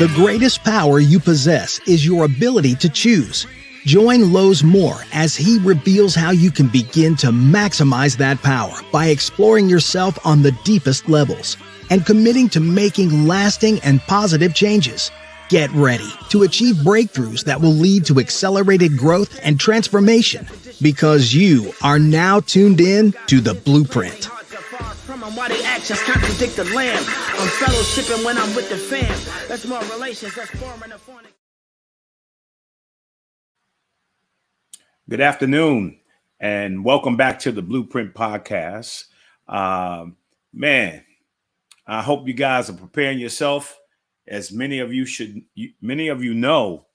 The greatest power you possess is your ability to choose. Join Lowe's Moore as he reveals how you can begin to maximize that power by exploring yourself on the deepest levels and committing to making lasting and positive changes. Get ready to achieve breakthroughs that will lead to accelerated growth and transformation, because you are now tuned in to The Blueprint. Why they actions contradict the lamb. I'm fellowshipping when I'm with the fam. That's more relations, that's foreign and foreign. Good afternoon, and welcome back to the Blueprint Podcast. Man, I hope you guys are preparing yourself. As many of you know,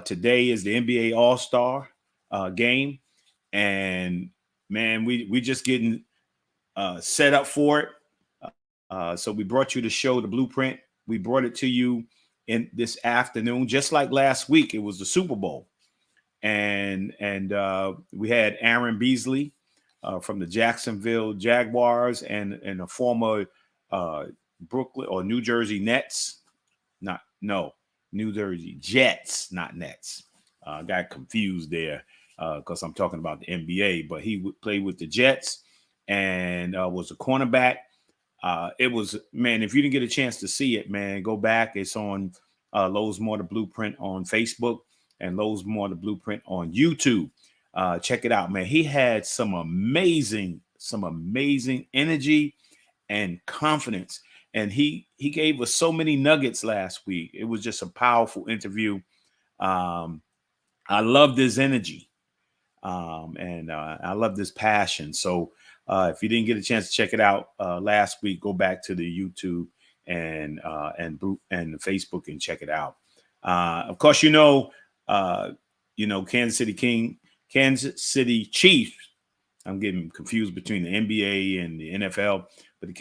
today is the NBA All-Star game, and man, we just getting set up for it. So we brought you the show, the Blueprint. We brought it to you in this afternoon, just like last week. It was the Super Bowl, and we had Aaron Beasley from the Jacksonville Jaguars and a former Brooklyn or New Jersey Nets. New Jersey Jets, not Nets. Got confused there because I'm talking about the NBA, but he would play with the Jets and was a cornerback. It was, man, if you didn't get a chance to see it, man, go back. It's on Lowe's More the Blueprint on Facebook and Lowe's More the Blueprint on YouTube. Check it out, man. He had some amazing energy and confidence. And he gave us so many nuggets last week. It was just a powerful interview. I loved his energy. And I love this passion. So if you didn't get a chance to check it out last week, go back to the YouTube and Facebook and check it out. Of course, Kansas City Chiefs. I'm getting confused between the NBA and the NFL, but the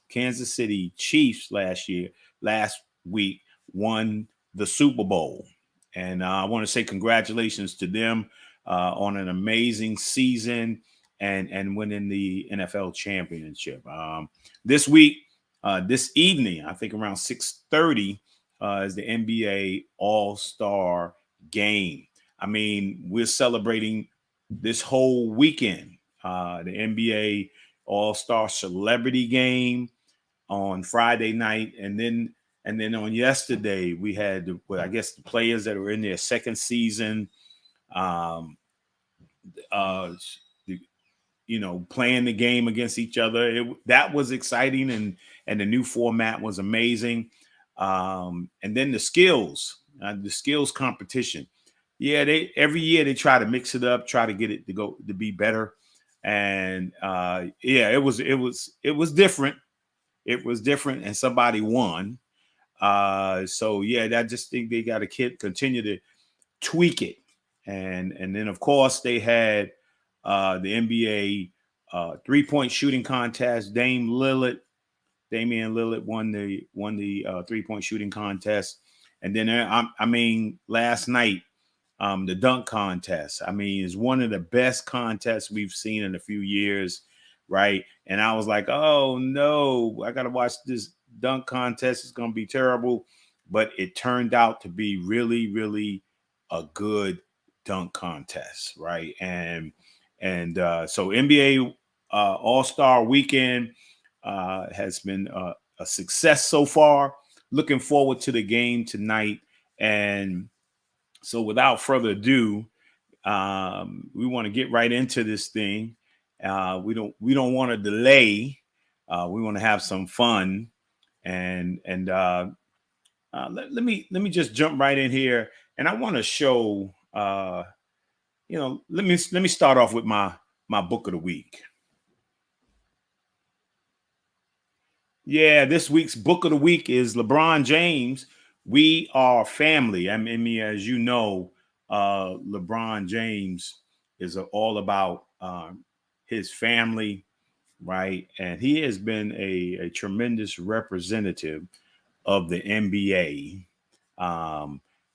Kansas City Chiefs last week won the Super Bowl, and I want to say congratulations to them on an amazing season and winning the NFL championship. This evening, I think around 6:30 is the NBA All-Star game. I mean, we're celebrating this whole weekend. The NBA All-Star Celebrity Game on Friday night, and then on yesterday we had the players that were in their second season, playing the game against each other. That was exciting, and the new format was amazing. And then the skills competition. Yeah, every year they try to mix it up, try to get it to be better. And it was different. It was different, and somebody won. I just think they got to continue to tweak it. And then of course they had the NBA 3-point shooting contest. Damian Lillard won the 3-point shooting contest. And then last night, the dunk contest. I mean, it's one of the best contests we've seen in a few years, right? And I was like, oh no, I gotta watch this dunk contest. It's gonna be terrible. But it turned out to be really, really a good dunk contest, right? And so NBA All-Star Weekend has been a success so far. Looking forward to the game tonight. And so without further ado, we want to get right into this thing. We don't want to delay. We want to have some fun, and let me just jump right in here. And I want to show, let me start off with my book of the week. Yeah, this week's book of the week is LeBron James, We Are Family. I mean, as you know, LeBron James is all about his family, right? And he has been a tremendous representative of the NBA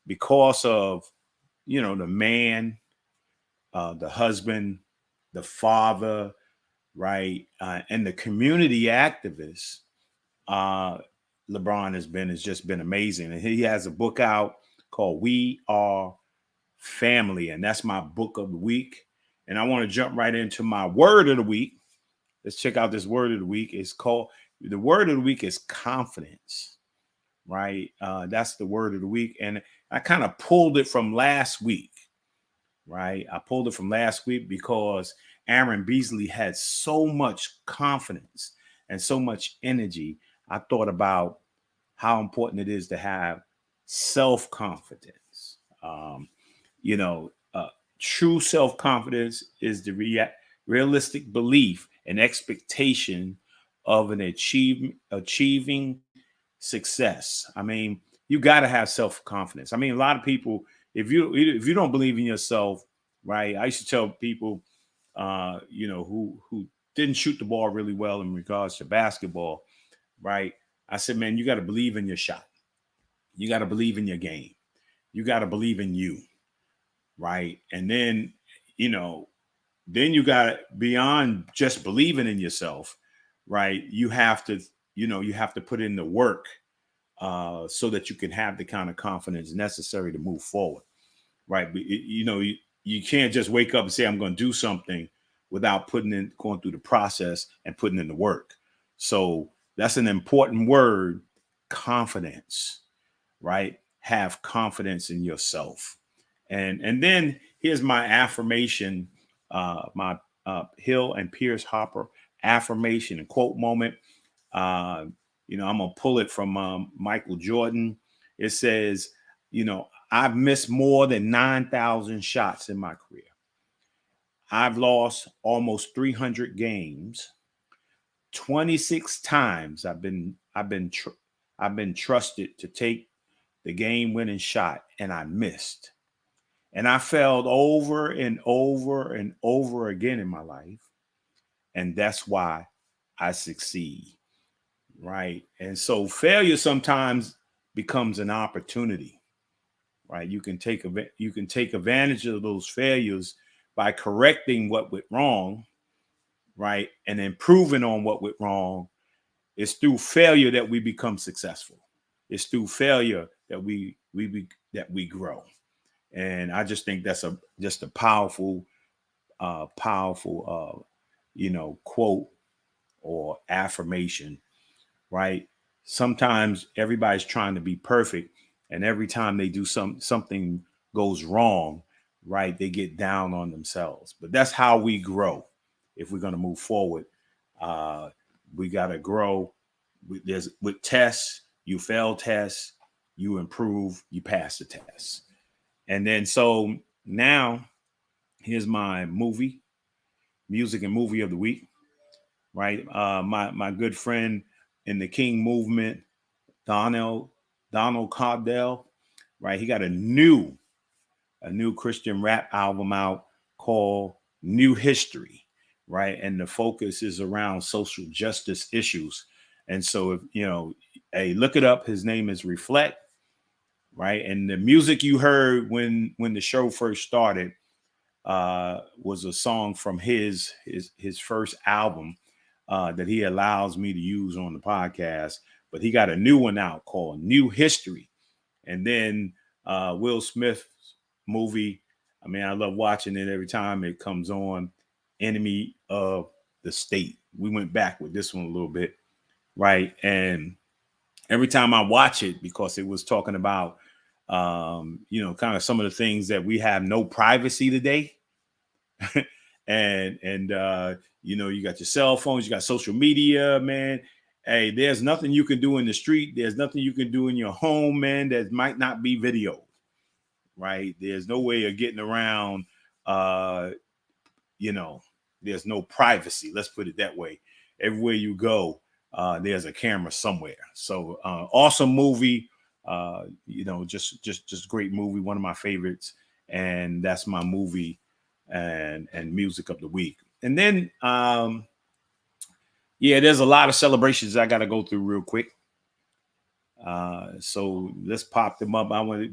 because of, the man, the husband, the father, right? And the community activist. LeBron has just been amazing. And he has a book out called We Are Family, and that's my book of the week. And I want to jump right into my word of the week. Let's check out this word of the week. The word of the week is confidence, right? That's the word of the week. And I kind of pulled it from last week, right? I pulled it from last week because Aaron Beasley had so much confidence and so much energy. I thought about how important it is to have self-confidence. You know, true self-confidence is the realistic belief and expectation of an achieving success. I mean, you got to have self-confidence. I mean, a lot of people, if you don't believe in yourself, right? I used to tell people, who didn't shoot the ball really well in regards to basketball, right? I said, man, you got to believe in your shot. You got to believe in your game. You got to believe in you, right? And then, then you got beyond just believing in yourself, right? You have to put in the work so that you can have the kind of confidence necessary to move forward, right? But you can't just wake up and say, I'm going to do something without going through the process and putting in the work. So that's an important word, confidence, right? Have confidence in yourself. And then here's my affirmation, my Hill and Pierce Hopper affirmation and quote moment. I'm gonna pull it from Michael Jordan. It says, I've missed more than 9,000 shots in my career. I've lost almost 300 games. 26 times I've been trusted to take the game-winning shot, and I missed. And I failed over and over and over again in my life. And that's why I succeed. Right. And so failure sometimes becomes an opportunity. Right. You can take advantage of those failures by correcting what went wrong. Right. And improving on what went wrong. It's through failure that we become successful. It's through failure that we grow. And I just think that's just a powerful quote or affirmation, right? Sometimes everybody's trying to be perfect, and every time they do something goes wrong, right, they get down on themselves. But that's how we grow. If we're going to move forward, we got to grow. With tests, you fail tests, you improve, you pass the test. And then so now here's my music and movie of the week, right? My good friend in the King movement, Donald Cardell, right? He got a new Christian rap album out called New History, right? And the focus is around social justice issues. And so, hey, look it up. His name is Reflect, right? And the music you heard when the show first started was a song from his first album that he allows me to use on the podcast. But he got a new one out called New History. And then Will Smith's movie, I mean, I love watching it every time it comes on, Enemy of the State. We went back with this one a little bit, right? And every time I watch it, because it was talking about, kind of some of the things that we have no privacy today. and you got your cell phones, you got social media, man. Hey, there's nothing you can do in the street. There's nothing you can do in your home, man, that might not be video, right? There's no way of getting around, there's no privacy. Let's put it that way. Everywhere you go, there's a camera somewhere. So awesome movie, just great movie. One of my favorites. And that's my movie and music of the week. And then, there's a lot of celebrations I got to go through real quick. So let's pop them up.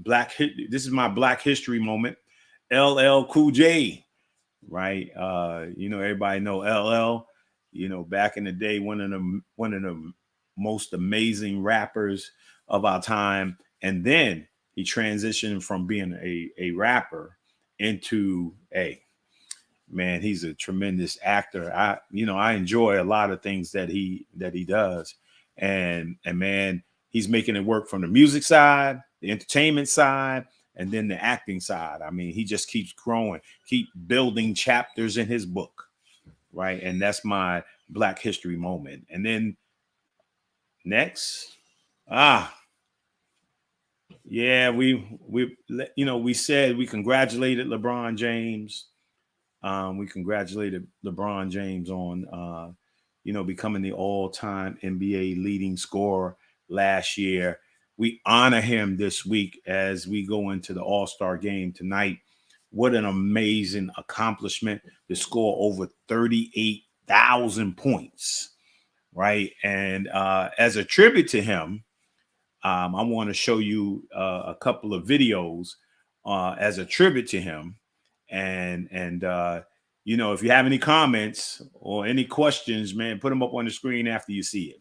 This is my Black History moment. LL Cool J, right? Everybody know LL. Back in the day, one of the most amazing rappers of our time. And then he transitioned from being a rapper into man, he's a tremendous actor. I enjoy a lot of things that he does. And man, he's making it work from the music side, the entertainment side, and then the acting side. I mean, he just keeps growing, keep building chapters in his book, right? And that's my Black History moment. And then next, yeah, we said we congratulated LeBron James. We congratulated LeBron James on, becoming the all-time NBA leading scorer last year. We honor him this week as we go into the All-Star game tonight. What an amazing accomplishment to score over 38,000 points, right? And as a tribute to him, I want to show you a couple of videos as a tribute to him. And if you have any comments or any questions, man, put them up on the screen after you see it.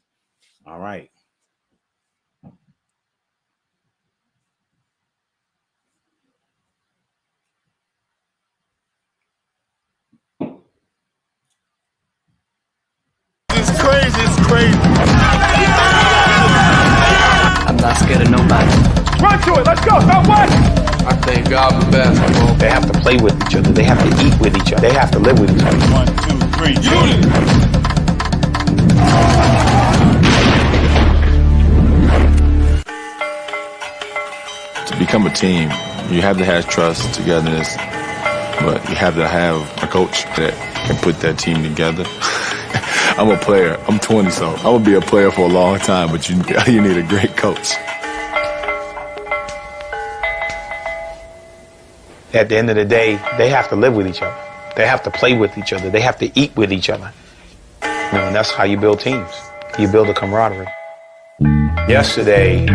All right. It's crazy. I'm not scared of nobody. Run to it. Let's go. Stop watching. I thank God for basketball. They have to play with each other. They have to eat with each other. They have to live with each other. 1, 2, 3. Unit. To become a team, you have to have trust, togetherness, but you have to have a coach that can put that team together. I'm a player. I'm 20, so I will be a player for a long time, but you need a great coach. At the end of the day, they have to live with each other. They have to play with each other. They have to eat with each other. And that's how you build teams. You build a camaraderie. Yesterday,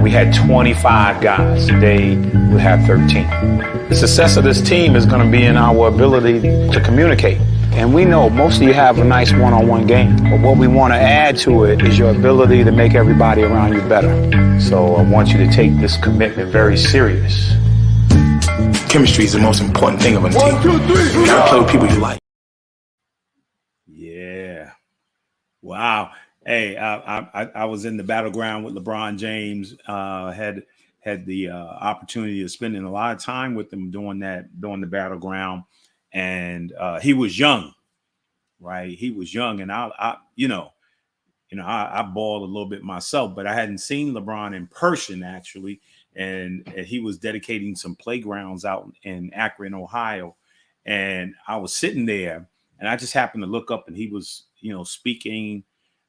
we had 25 guys. Today, we have 13. The success of this team is going to be in our ability to communicate. And we know most of you have a nice one-on-one game, but what we want to add to it is your ability to make everybody around you better. So I want you to take this commitment very serious. Chemistry is the most important thing of a team. 1, 2, 3. You gotta play with people you like. Yeah. Wow. Hey, I was in the battleground with LeBron James. Had the opportunity of spending a lot of time with him during the battleground, and he was young, right? He was young, and I balled a little bit myself, but I hadn't seen LeBron in person actually. And he was dedicating some playgrounds out in Akron, Ohio. And I was sitting there and I just happened to look up and he was, speaking,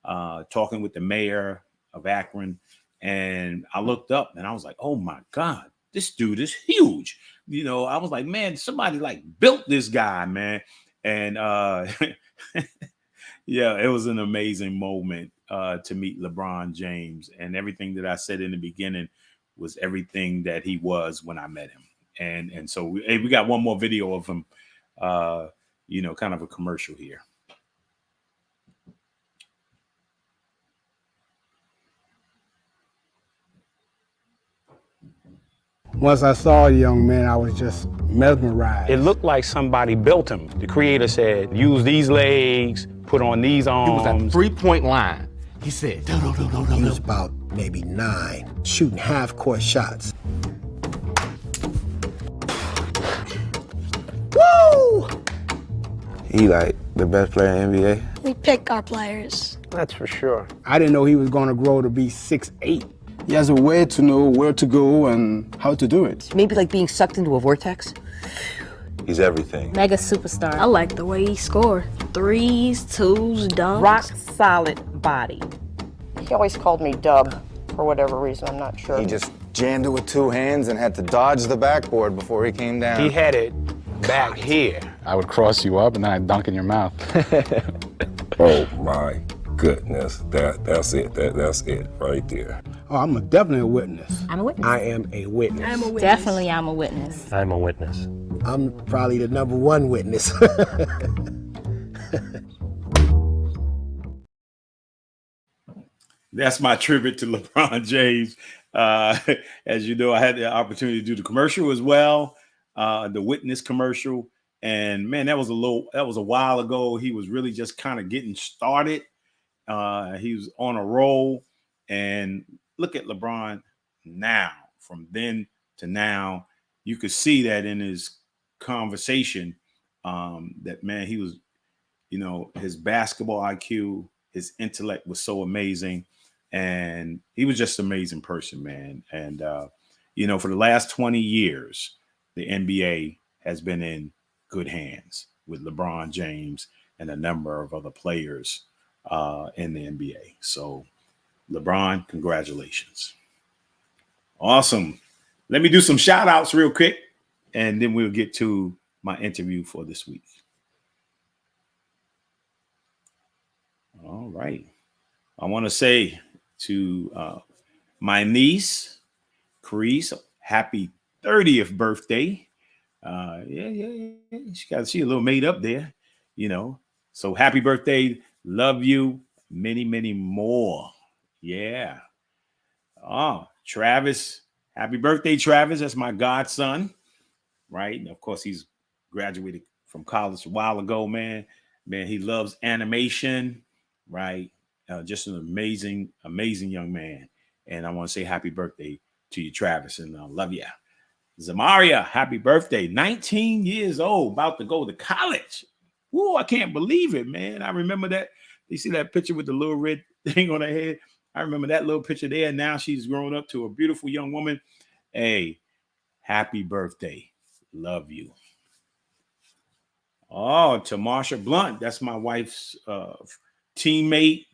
talking with the mayor of Akron. And I looked up and I was like, oh my God, this dude is huge. I was like, man, somebody built this guy, man. And yeah, it was an amazing moment to meet LeBron James, and everything that I said in the beginning was everything that he was when I met him. And so we got one more video of him, kind of a commercial here. Once I saw a young man, I was just mesmerized. It looked like somebody built him. The creator said, use these legs, put on these arms. He was at the three-point line. He said, He was about maybe 9, shooting half-court shots. Woo! He like the best player in the NBA? We pick our players. That's for sure. I didn't know he was going to grow to be 6'8". He has a way to know where to go and how to do it. Maybe like being sucked into a vortex. He's everything. Mega superstar. I like the way he scored. 3s, 2s, dunks. Rock solid body. He always called me Dub for whatever reason, I'm not sure. He just jammed it with 2 hands and had to dodge the backboard before he came down. He had it back here. I would cross you up and then I'd dunk in your mouth. Oh my goodness, that's it. That's it right there. Oh, I'm definitely a witness. I'm a witness. I am a witness. I'm a witness. Definitely, I'm a witness. I'm a witness. I'm probably the #1 witness. That's my tribute to LeBron James. As you know, I had the opportunity to do the commercial as well, the witness commercial. And man, that was a while ago. He was really just kind of getting started. He was on a roll. And look at LeBron now, from then to now. You could see that in his conversation, that man, he was, his basketball IQ, his intellect was so amazing. And he was just an amazing person, man. And, for the last 20 years, the NBA has been in good hands with LeBron James and a number of other players in the NBA. So, LeBron, congratulations. Awesome. Let me do some shout outs real quick, and then we'll get to my interview for this week. All right. I want to say to my niece, Carice, happy 30th birthday. Yeah. She a little made up there, So happy birthday. Love you. Many, many more. Yeah. Oh, Travis. Happy birthday, Travis. That's my godson, right? And of course, he's graduated from college a while ago, man. Man, he loves animation, right? Just an amazing, amazing young man. And I want to say happy birthday to you, Travis, and love you. Zamaria, happy birthday. 19 years old, about to go to college. Whoa, I can't believe it, man. I remember that. You see that picture with the little red thing on her head? I remember that little picture there. Now she's grown up to a beautiful young woman. Hey, happy birthday. Love you. Oh, to Marsha Blunt. That's my wife's teammate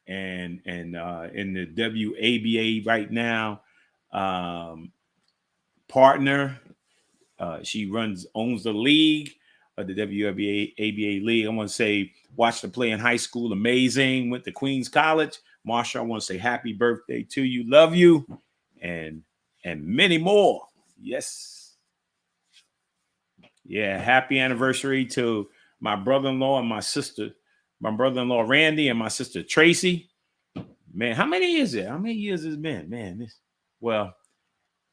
and in the WABA right now. Partner. She owns the league, the WABA league. I want to say, watched her play in high school. Amazing. Went to Queens College. Marsha, I want to say happy birthday to you. Love you. And many more. Yes. Yeah. Happy anniversary to my brother-in-law and my sister. My brother-in-law, Randy, and my sister, Tracy. Man, how many years is it? How many years has it been? Man,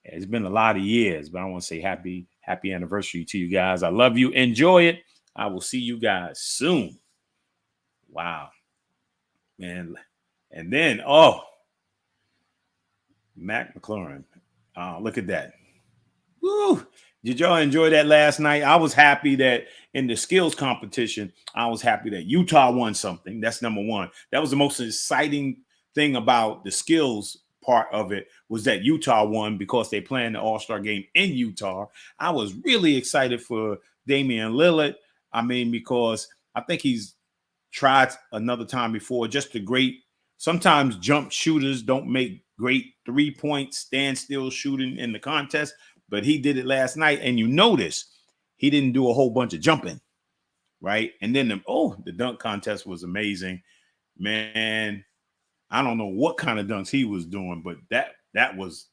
it's been a lot of years, but I want to say happy anniversary to you guys. I love you. Enjoy it. I will see you guys soon. Wow. Man. And then, Mac McLaurin. Look at that. Woo. Did y'all enjoy that last night? I was happy that in the skills competition, I was happy that Utah won something. That's number one. That was the most exciting thing about the skills part of it, was that Utah won because they playing the All-Star game in Utah. I was really excited for Damian Lillard. I mean, because I think he's tried another time before. Just a great, sometimes jump shooters don't make great 3-point standstill shooting in the contest, but he did it last night. And you notice he didn't do a whole bunch of jumping, right? And then the dunk contest was amazing, man. I don't know what kind of dunks he was doing, but that was,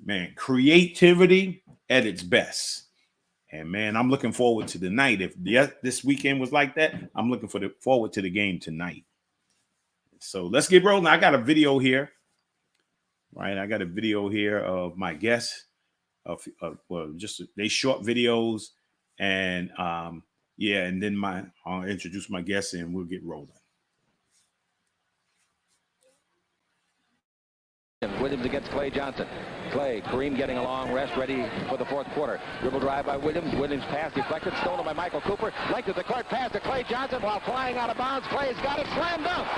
man, creativity at its best. And man, I'm looking forward to the night. If this weekend was like that, I'm looking forward to the game tonight. So let's get rolling. I got a video here, right? I got a video here of my guests. They short videos, and and then I'll introduce my guests and we'll get rolling. Williams against Clay Johnson. Clay, Kareem getting along, rest ready for the fourth quarter. Dribble drive by Williams. Williams pass deflected, stolen by Michael Cooper. Length of the court pass to Clay Johnson while flying out of bounds. Clay's got it, slam dunk.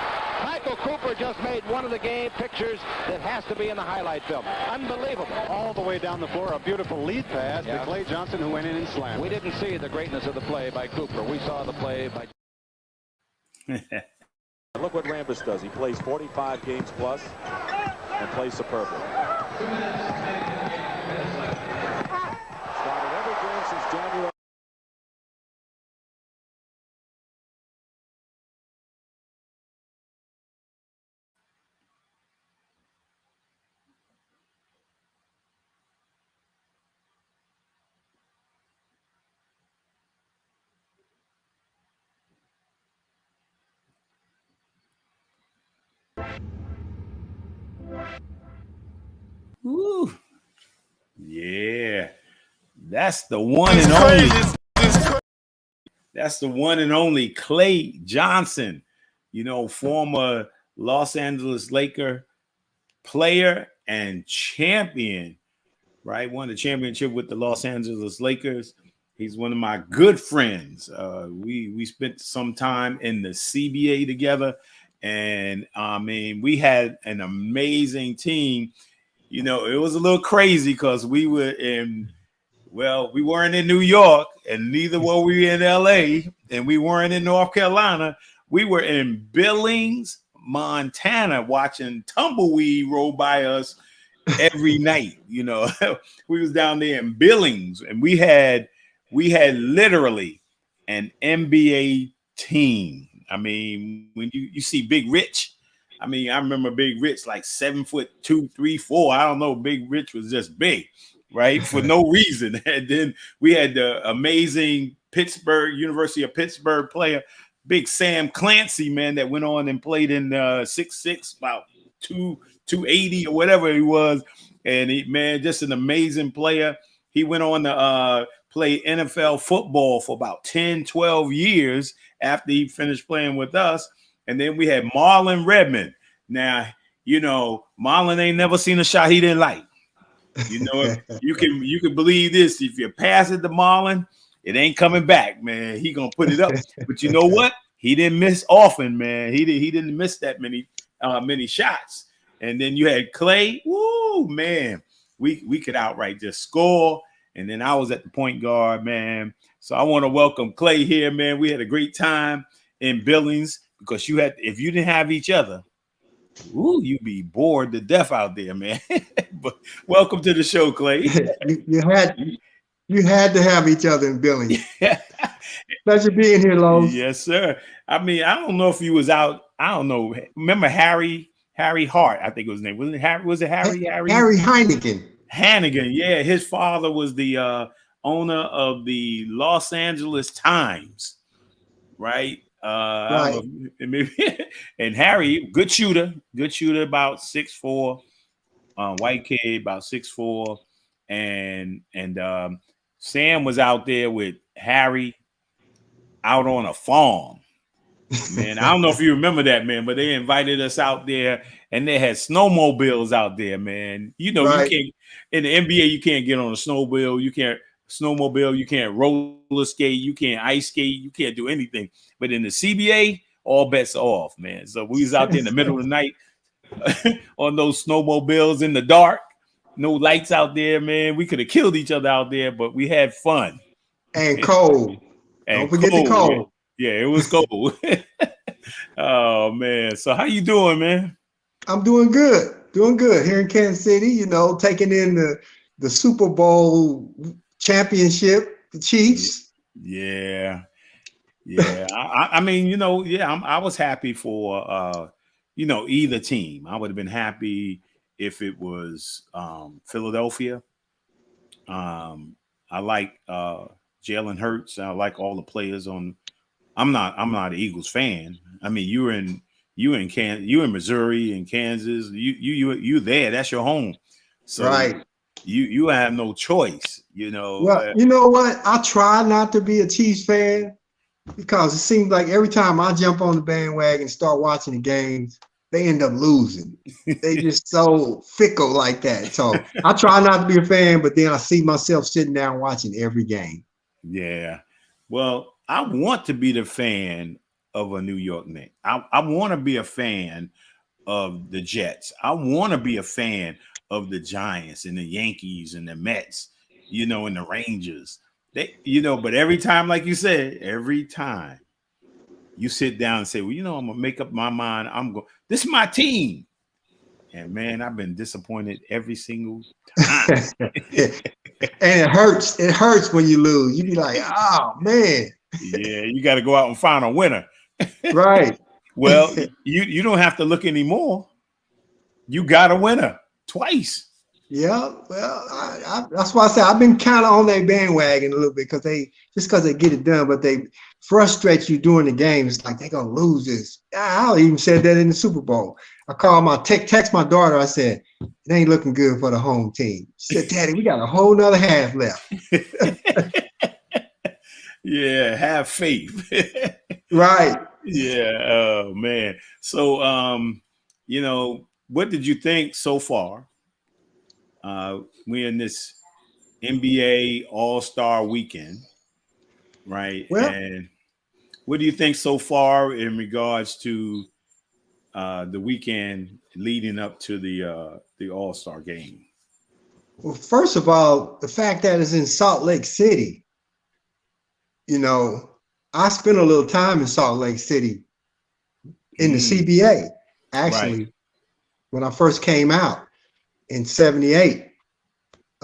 Michael Cooper just made one of the game pictures that has to be in the highlight film. Unbelievable. All the way down the floor, a beautiful lead pass to Clay Johnson, who went in and slammed. We didn't see the greatness of the play by Cooper. We saw the play by... Look what Rambis does. He plays 45 games plus and plays superbly. Started every game since January. Woo. Yeah. That's the one and only. That's the one and only Clay Johnson, former Los Angeles Laker player and champion, right? Won the championship with the Los Angeles Lakers. He's one of my good friends. We spent some time in the CBA together, and we had an amazing team. It was a little crazy because we weren't in New York, and neither were we in LA, and we weren't in North Carolina. We were in Billings, Montana, watching tumbleweed roll by us every night. We was down there in Billings, and we had literally an NBA team. When you see Big Rich, I remember Big Rich like 7'2", 3, 4. I don't know. Big Rich was just big, right? For no reason. And then we had the amazing University of Pittsburgh player, Big Sam Clancy, man, that went on and played in 6'6", about 280 or whatever he was. And just an amazing player. He went on to play NFL football for about 10, 12 years after he finished playing with us. And then we had Marlon Redmond. Now, Marlon ain't never seen a shot he didn't like. You can believe this. If you pass it to Marlon, it ain't coming back, man. He gonna put it up. But you know what? He didn't miss often, man. He didn't miss that many shots. And then you had Clay. Woo, man. We could outright just score. And then I was at the point guard, man. So I want to welcome Clay here, man. We had a great time in Billings because if you didn't have each other, you'd be bored to death out there, man. But welcome to the show, Clay. You had to have each other in Billings. Pleasure being here, Lowe's. Yes, sir. I don't know if he was out. I don't know. Remember Harry Hart, I think it was his name. Wasn't it Harry? Was it Harry? Harry Hannigan. Hannigan, yeah. His father was the owner of the Los Angeles Times, right? Right. And Harry, good shooter, about 6'4", white kid, about 6'4", and Sam was out there with Harry out on a farm. Man, I don't know if you remember that, man, but they invited us out there, and they had snowmobiles out there, man. Right. You can't in the NBA, you can't get on a snowmobile, you can't roller skate, you can't ice skate, you can't do anything. But in the CBA, all bets are off, man. So we was out there in the middle of the night on those snowmobiles in the dark, no lights out there, man. We could have killed each other out there, but we had fun. And cold. Don't forget the cold. Yeah, it was cold. Oh, man. So how you doing, man? I'm doing good. Here in Kansas City, taking in the Super Bowl championship, the Chiefs. Yeah. I was happy for either team. I would have been happy if it was Philadelphia. I like Jalen Hurts. I like all the players on. I'm not an Eagles fan. You in Missouri and Kansas. You there. That's your home. So right. You have no choice. Well, you know what? I try not to be a Chiefs fan because it seems like every time I jump on the bandwagon and start watching the games, they end up losing. They just so fickle like that. So I try not to be a fan, but then I see myself sitting down watching every game. Yeah. Well, I want to be the fan of a New York Knicks. I want to be a fan of the Jets. I want to be a fan of the Giants and the Yankees and the Mets, and the Rangers. But every time, like you said, every time you sit down and say, well, I'm gonna make up my mind. This is my team. And man, I've been disappointed every single time. And it hurts. It hurts when you lose. You be like, oh man. Yeah, you got to go out and find a winner. Right. Well, you don't have to look anymore. You got a winner twice. Yeah, well, that's why I say I've been kind of on that bandwagon a little bit because they get it done, but they frustrate you during the game. It's like they're gonna lose this. I even said that in the Super Bowl. I called text my daughter. I said it ain't looking good for the home team. She said, "Daddy, we got a whole nother half left." Yeah, have faith. Right. Yeah. Oh man. So what did you think so far? We're in this NBA All-Star weekend, right? Well, and what do you think so far in regards to the weekend leading up to the All-Star game? Well, first of all, the fact that it's in Salt Lake City, I spent a little time in Salt Lake City in the CBA, actually, Right. when I first came out in '78.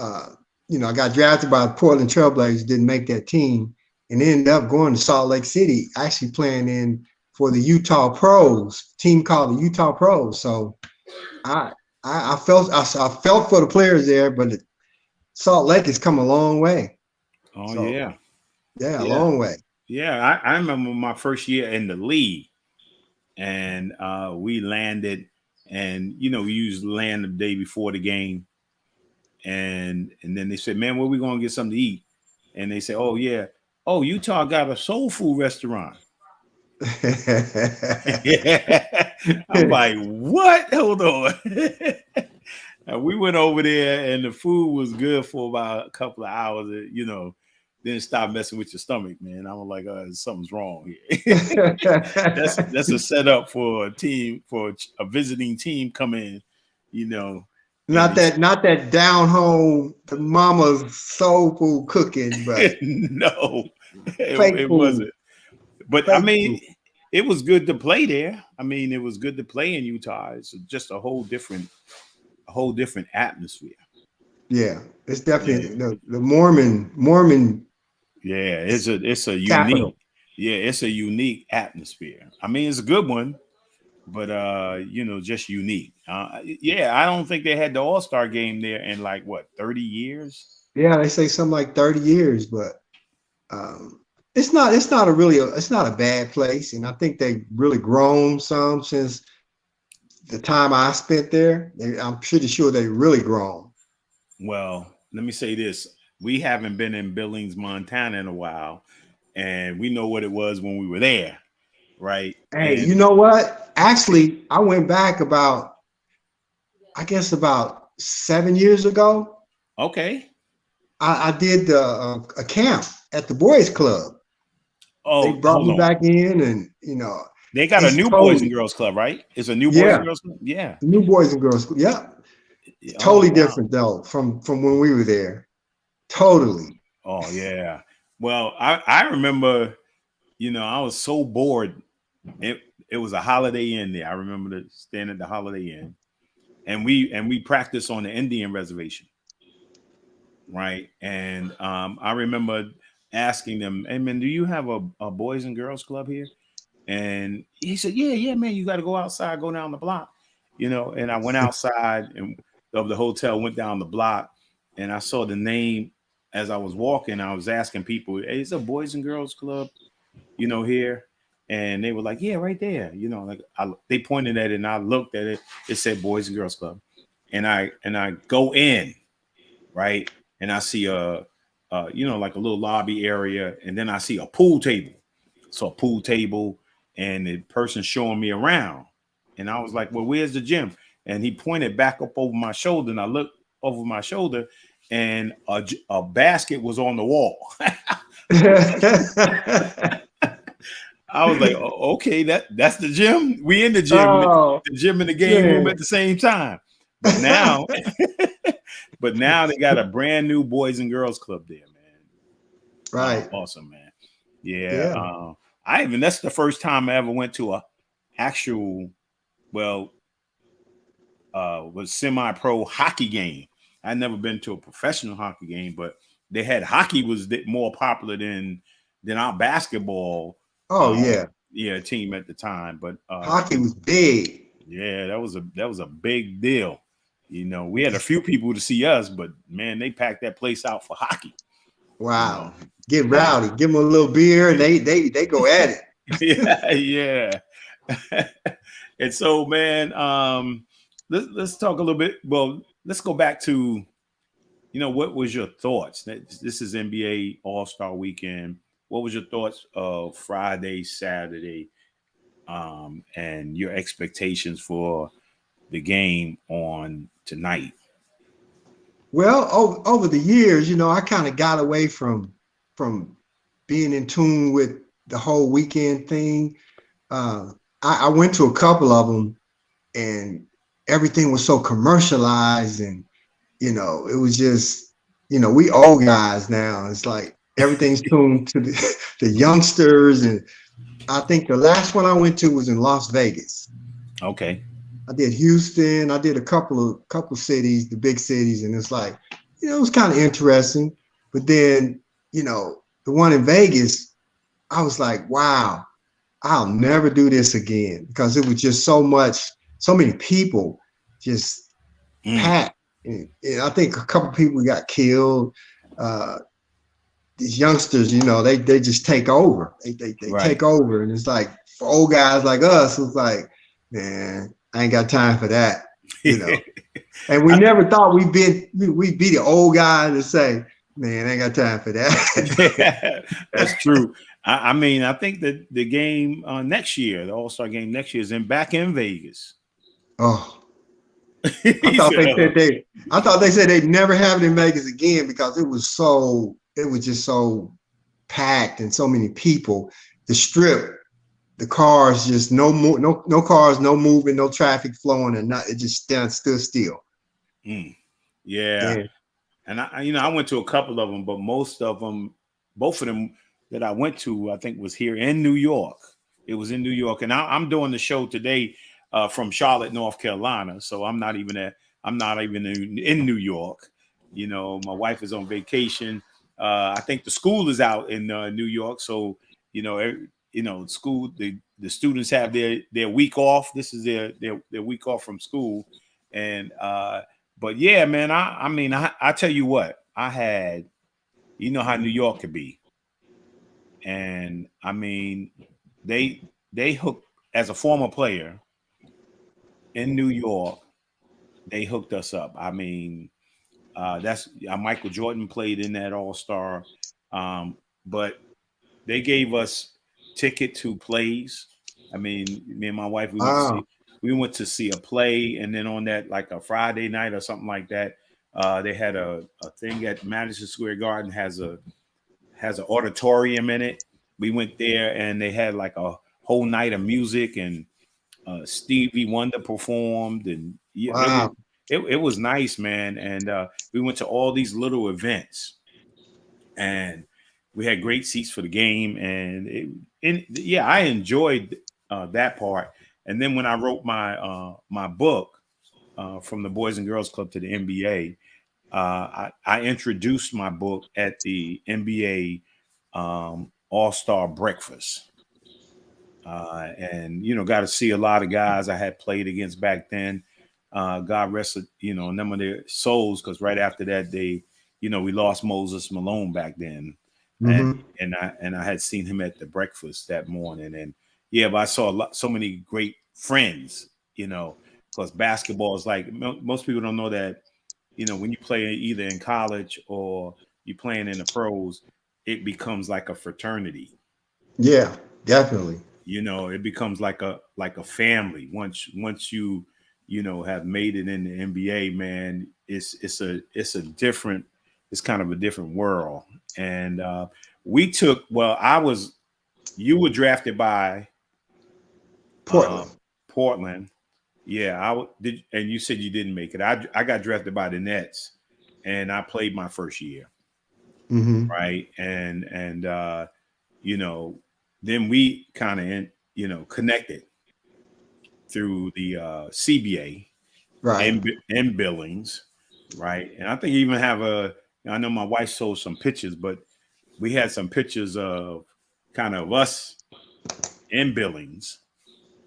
I got drafted by the Portland Trailblazers, didn't make that team, and ended up going to Salt Lake City, actually playing in for the Utah Pros, team called the Utah Pros. So I felt for the players there, but Salt Lake has come a long way. Oh, So, yeah. Yeah, a long way. Yeah, I remember my first year in the league, and we landed, and we usually land the day before the game, and then they said, "Man, where we gonna get something to eat?" And they said, "Oh yeah, Utah got a soul food restaurant." I'm like, "What? Hold on." And we went over there, and the food was good for about a couple of hours. Then stop messing with your stomach, man. I was like, something's wrong here. that's a setup for a visiting team come in, Not that down home, the mama's soul food cooking, but no, it wasn't. But fake I mean, food. it was good to play there. I mean, it was good to play in Utah. It's just a whole different atmosphere. Yeah, it's definitely the Mormon. Yeah, it's a capital. it's a unique atmosphere. I mean, it's a good one, but just unique. I don't think they had the All-Star game there in like 30 years. Yeah, they say something like 30 years, but it's not a bad place, and I think they've really grown some since the time I spent there. I'm pretty sure they've really grown. Well, let me say this: we haven't been in Billings, Montana, in a while, and we know what it was when we were there, right? Hey, And you know what? Actually, I went back about 7 years ago. Okay. I did a camp at the boys club. Oh, they brought me back in, and they got a new boys and girls club, right? It's a new boys and girls club. Yeah, new boys and girls club. Yeah, totally different though from when we were there. Totally. Oh yeah. Well, I remember, I was so bored. It was a Holiday Inn there. I remember staying at the Holiday Inn, and we practiced on the Indian reservation, right? And I remember asking them, "Hey man, do you have a boys and girls club here?" And he said, "Yeah, man, you got to go outside, go down the block." And I went outside of the hotel, went down the block, and I saw the name as I was walking. I was asking people, "Hey, is a boys and girls club, here?" And they were like, "Yeah, right there." They pointed at it, and I looked at it. It said Boys and Girls Club, and I go in, right, and I see like a little lobby area, and then I see a pool table. So a pool table, and the person showing me around, and I was like, "Well, where's the gym?" And he pointed back up over my shoulder, and I looked over my shoulder, and a basket was on the wall. I was like, okay, that's the gym. We in the gym, the gym and the game room at the same time. But now, they got a brand new boys and girls club there, man. Right. Awesome, man. Yeah. That's the first time I ever went to a actual, was semi-pro hockey game. I'd never been to a professional hockey game, but they had hockey was more popular than our basketball. Oh team at the time, but hockey was big. Yeah, that was a big deal. You know, we had a few people to see us, but man, they packed that place out for hockey. Wow. Get rowdy. Give them a little beer and they go at it. Yeah. And so, man, let's talk a little bit. Well, let's go back to, you know, what was your thoughts? This is NBA All-Star Weekend. What was your thoughts of Friday, Saturday, and your expectations for the game on tonight? Well, over the years, you know, I kind of got away from being in tune with the whole weekend thing. I went to a couple of them, and everything was so commercialized, and you know, it was just, you know, we old guys now. It's like everything's tuned to the youngsters, and I think the last one I went to was in Las Vegas. Okay. I did Houston. I did a couple cities, the big cities, and it's like, you know, it was kind of interesting. But then, you know, the one in Vegas, I was like, wow, I'll never do this again, because it was just so many people just packed. And I think a couple people got killed. These youngsters, you know, they just take over. They Right. take over, and it's like for old guys like us, it's like, man, I ain't got time for that, you know. And we never thought we'd be the old guy to say, man, I ain't got time for that. That's true. I mean, I think that the game next year, the All-Star game next year, is back in Vegas. Oh, I thought they said they'd never have it in Vegas again, because it was just so packed and so many people. The Strip, the cars, just no cars, no moving, no traffic flowing, and it just stood still. Yeah. And I went to a couple of them, but both of them that I went to, I think, was here in New York. It was in New York, and I'm doing the show today from Charlotte, North Carolina. So I'm not even in New York. You know, my wife is on vacation. I think the school is out in New York, so school, the students have their week off. This is their week off from school, and but yeah, man, I mean, I tell you what, I had, you know how New York could be, and I mean, they hooked, as a former player in New York, they hooked us up. I mean, that's Michael Jordan played in that All-Star, but they gave us ticket to plays. I mean, me and my wife, we went to see a play, and then on that, like a Friday night or something like that, they had a thing at Madison Square Garden, has an auditorium in it. We went there, and they had like a whole night of music, and Stevie Wonder performed, and wow. It was nice, man. And we went to all these little events, and we had great seats for the game. And I enjoyed that part. And then when I wrote my book, From the Boys and Girls Club to the NBA, I introduced my book at the NBA All-Star Breakfast. And, you know, got to see a lot of guys I had played against back then. God rest, you know, them of their souls, because right after that, we lost Moses Malone back then. Mm-hmm. And I had seen him at the breakfast that morning. And yeah, but I saw so many great friends, you know, because basketball is like, most people don't know that, you know, when you play either in college or you're playing in the pros, it becomes like a fraternity. Yeah, definitely. You know, it becomes like a family. Once you have made it in the NBA, man, it's kind of a different world. And you were drafted by Portland. Yeah, and you said you didn't make it. I got drafted by the Nets, and I played my first year. Mm-hmm. Right. And then we kind of, connected through the CBA, right, and Billings, right? And I think you even have I know my wife showed some pictures, but we had some pictures of kind of us in Billings,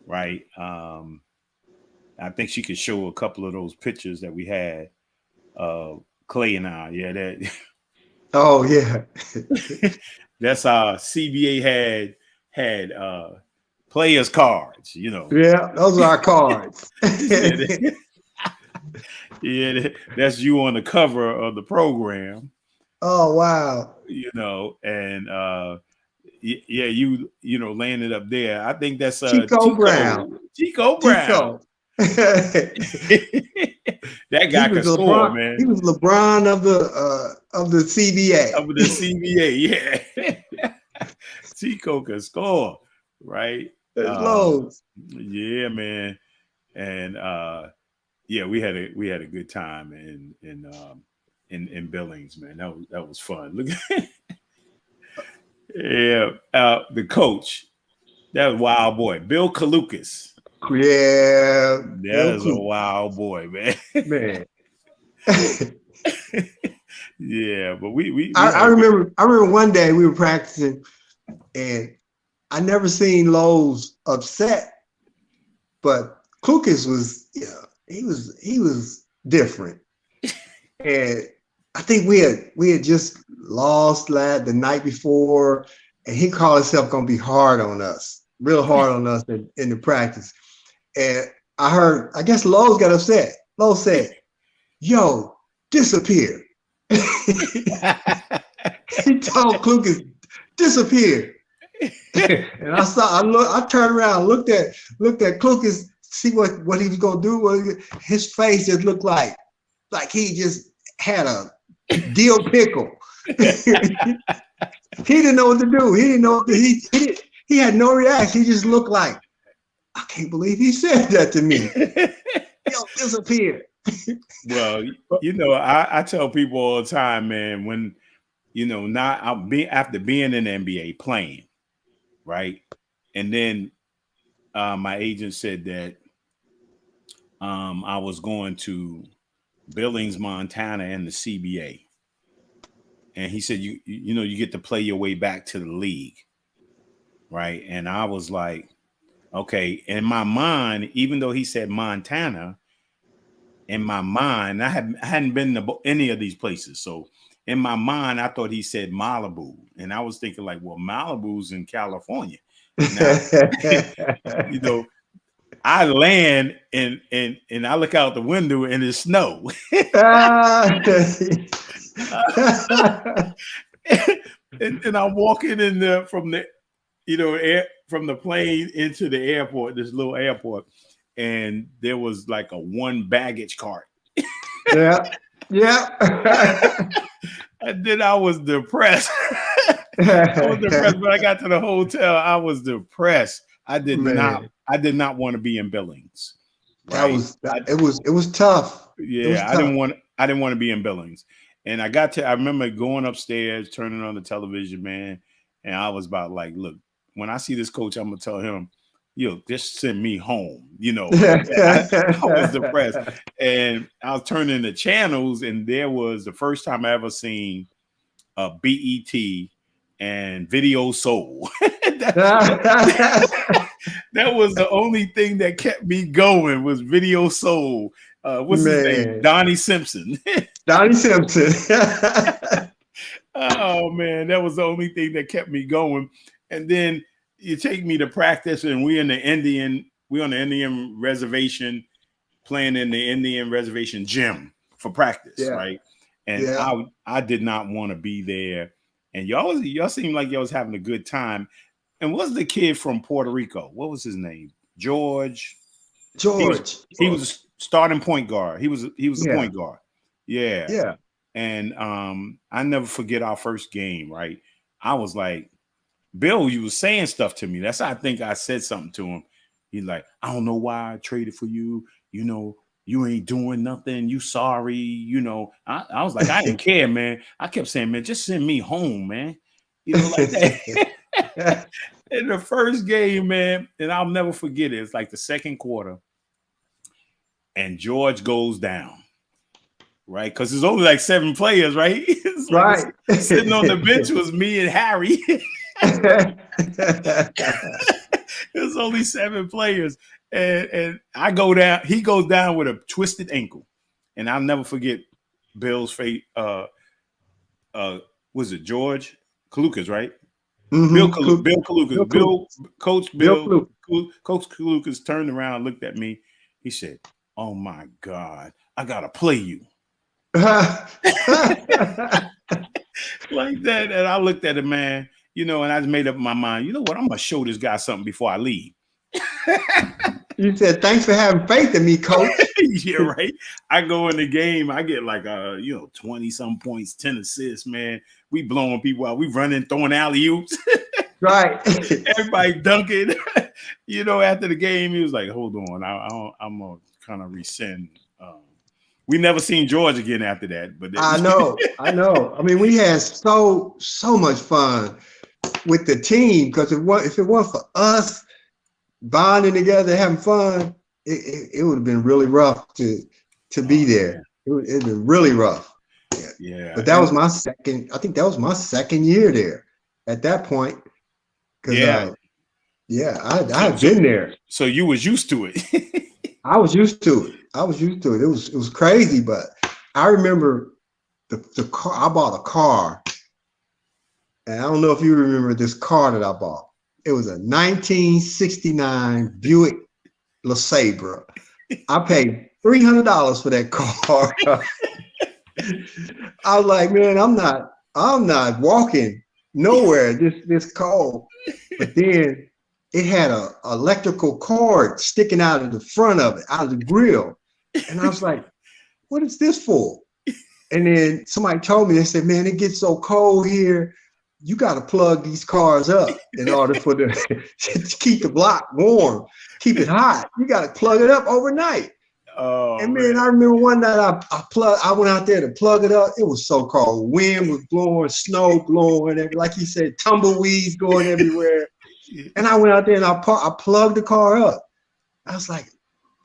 right? I think she could show a couple of those pictures that we had. Clay and I, yeah, that. Oh yeah. That's how CBA had players cards, you know. Yeah, those are our cards. Yeah, that's you on the cover of the program. Oh wow. You know, and yeah, you know, landed up there. I think that's Chico Brown. Chico Brown. That guy can score, man. He was LeBron of the CBA. Of the CBA, yeah. Chico can score, right? Loads. Yeah, man. And yeah, we had a good time in Billings, man. That was fun. Look, yeah, the coach, that was wild boy, Bill Kalukas. Yeah, that is a wild boy, man. Man. Yeah, but we I remember one day we were practicing, and I never seen Lowe's upset, but Klukas was, he was different. And I think we had just lost the night before, and he called himself gonna be hard on us, real hard on us in the practice. And I guess Lowe's got upset. Lowe's said, "Yo, disappear." He told Klukas, "Disappear." And I turned around, looked at Klukas, see what he was gonna do. His face just looked like he just had a dill pickle. He didn't know what to do. He didn't know. He had no reaction. He just looked like, I can't believe he said that to me. He'll disappear. Well, you know, I tell people all the time, man, when, you know, after being in the NBA playing, right? And then my agent said that I was going to Billings, Montana, and the CBA. And he said, you know, you get to play your way back to the league, right? And I was like, okay. In my mind, even though he said Montana, in my mind, I hadn't been to any of these places. So in my mind, I thought he said Malibu. And I was thinking like, well, Malibu's in California. Now, you know, I land and I look out the window and it's snow. and I'm walking in from the plane into the airport, this little airport, and there was like a one baggage cart. Yeah. And then I was depressed. When I got to the hotel. I was depressed. I did not want to be in Billings. Right? It was tough. Yeah, I didn't want to be in Billings. And I remember going upstairs, turning on the television, man, and I was about like, look, when I see this coach, I'm gonna tell him, yo, just send me home. You know, I was depressed, and I was turning the channels, and there was the first time I ever seen BET and Video Soul. That was the only thing that kept me going, was Video Soul. What's his name? Donnie Simpson. Donnie Simpson. Oh man, that was the only thing that kept me going. And then you take me to practice, and we're on the Indian reservation, playing in the Indian reservation gym for practice, right? And I did not want to be there. And y'all seemed like y'all was having a good time. And what's the kid from Puerto Rico? What was his name? George. He was a starting point guard. He was a point guard. Yeah. Yeah. And I never forget our first game, right? I was like, Bill, you was saying stuff to me. That's how I think I said something to him. He's like, I don't know why I traded for you. You know, you ain't doing nothing. You sorry. You know, I was like, I didn't care, man. I kept saying, man, just send me home, man. You know, like that. In the first game, man, and I'll never forget it. It's like the second quarter, and George goes down, right? Because there's only like 7 players, right? Right. Sitting on the bench was me and Harry. There's only 7 players, and I go down. He goes down with a twisted ankle, and I'll never forget Bill's fate. Was it George Kalukas, right? Bill Kalukas. Coach Kalukas turned around, looked at me. He said, "Oh my God, I gotta play you." Like that. And I looked at him, man, and I just made up my mind, you know what? I'm gonna show this guy something before I leave. You said, "Thanks for having faith in me, coach." Yeah, right. I go in the game, I get like 20 some points, 10 assists, man. We blowing people out, we running, throwing alley-oops. Right. Everybody dunking. After the game, he was like, "Hold on, I'm gonna kind of rescind." We never seen George again after that. But I know. I mean, we had so much fun with the team, because if it weren't for us bonding together, having fun, it would have been really rough to be there. It'd been really rough. Yeah. But that was my second. I think that was my second year there at that point. I had been there. So you was used to it. I was used to it. It was crazy, but I remember the car. I bought a car, and I don't know if you remember this car that I bought. It was a 1969 Buick LeSabre. I paid $300 for that car. I was like, man, I'm not walking nowhere this cold. But then it had a electrical cord sticking out of the front of it, out of the grill. And I was like, what is this for? And then somebody told me, they said, man, it gets so cold here, you got to plug these cars up in order to keep the block warm, keep it hot. You got to plug it up overnight. Oh, and man, I remember one night I went out there to plug it up. It was so cold. Wind was blowing, snow blowing, like you said, tumbleweeds going everywhere. And I went out there and I plugged the car up. I was like,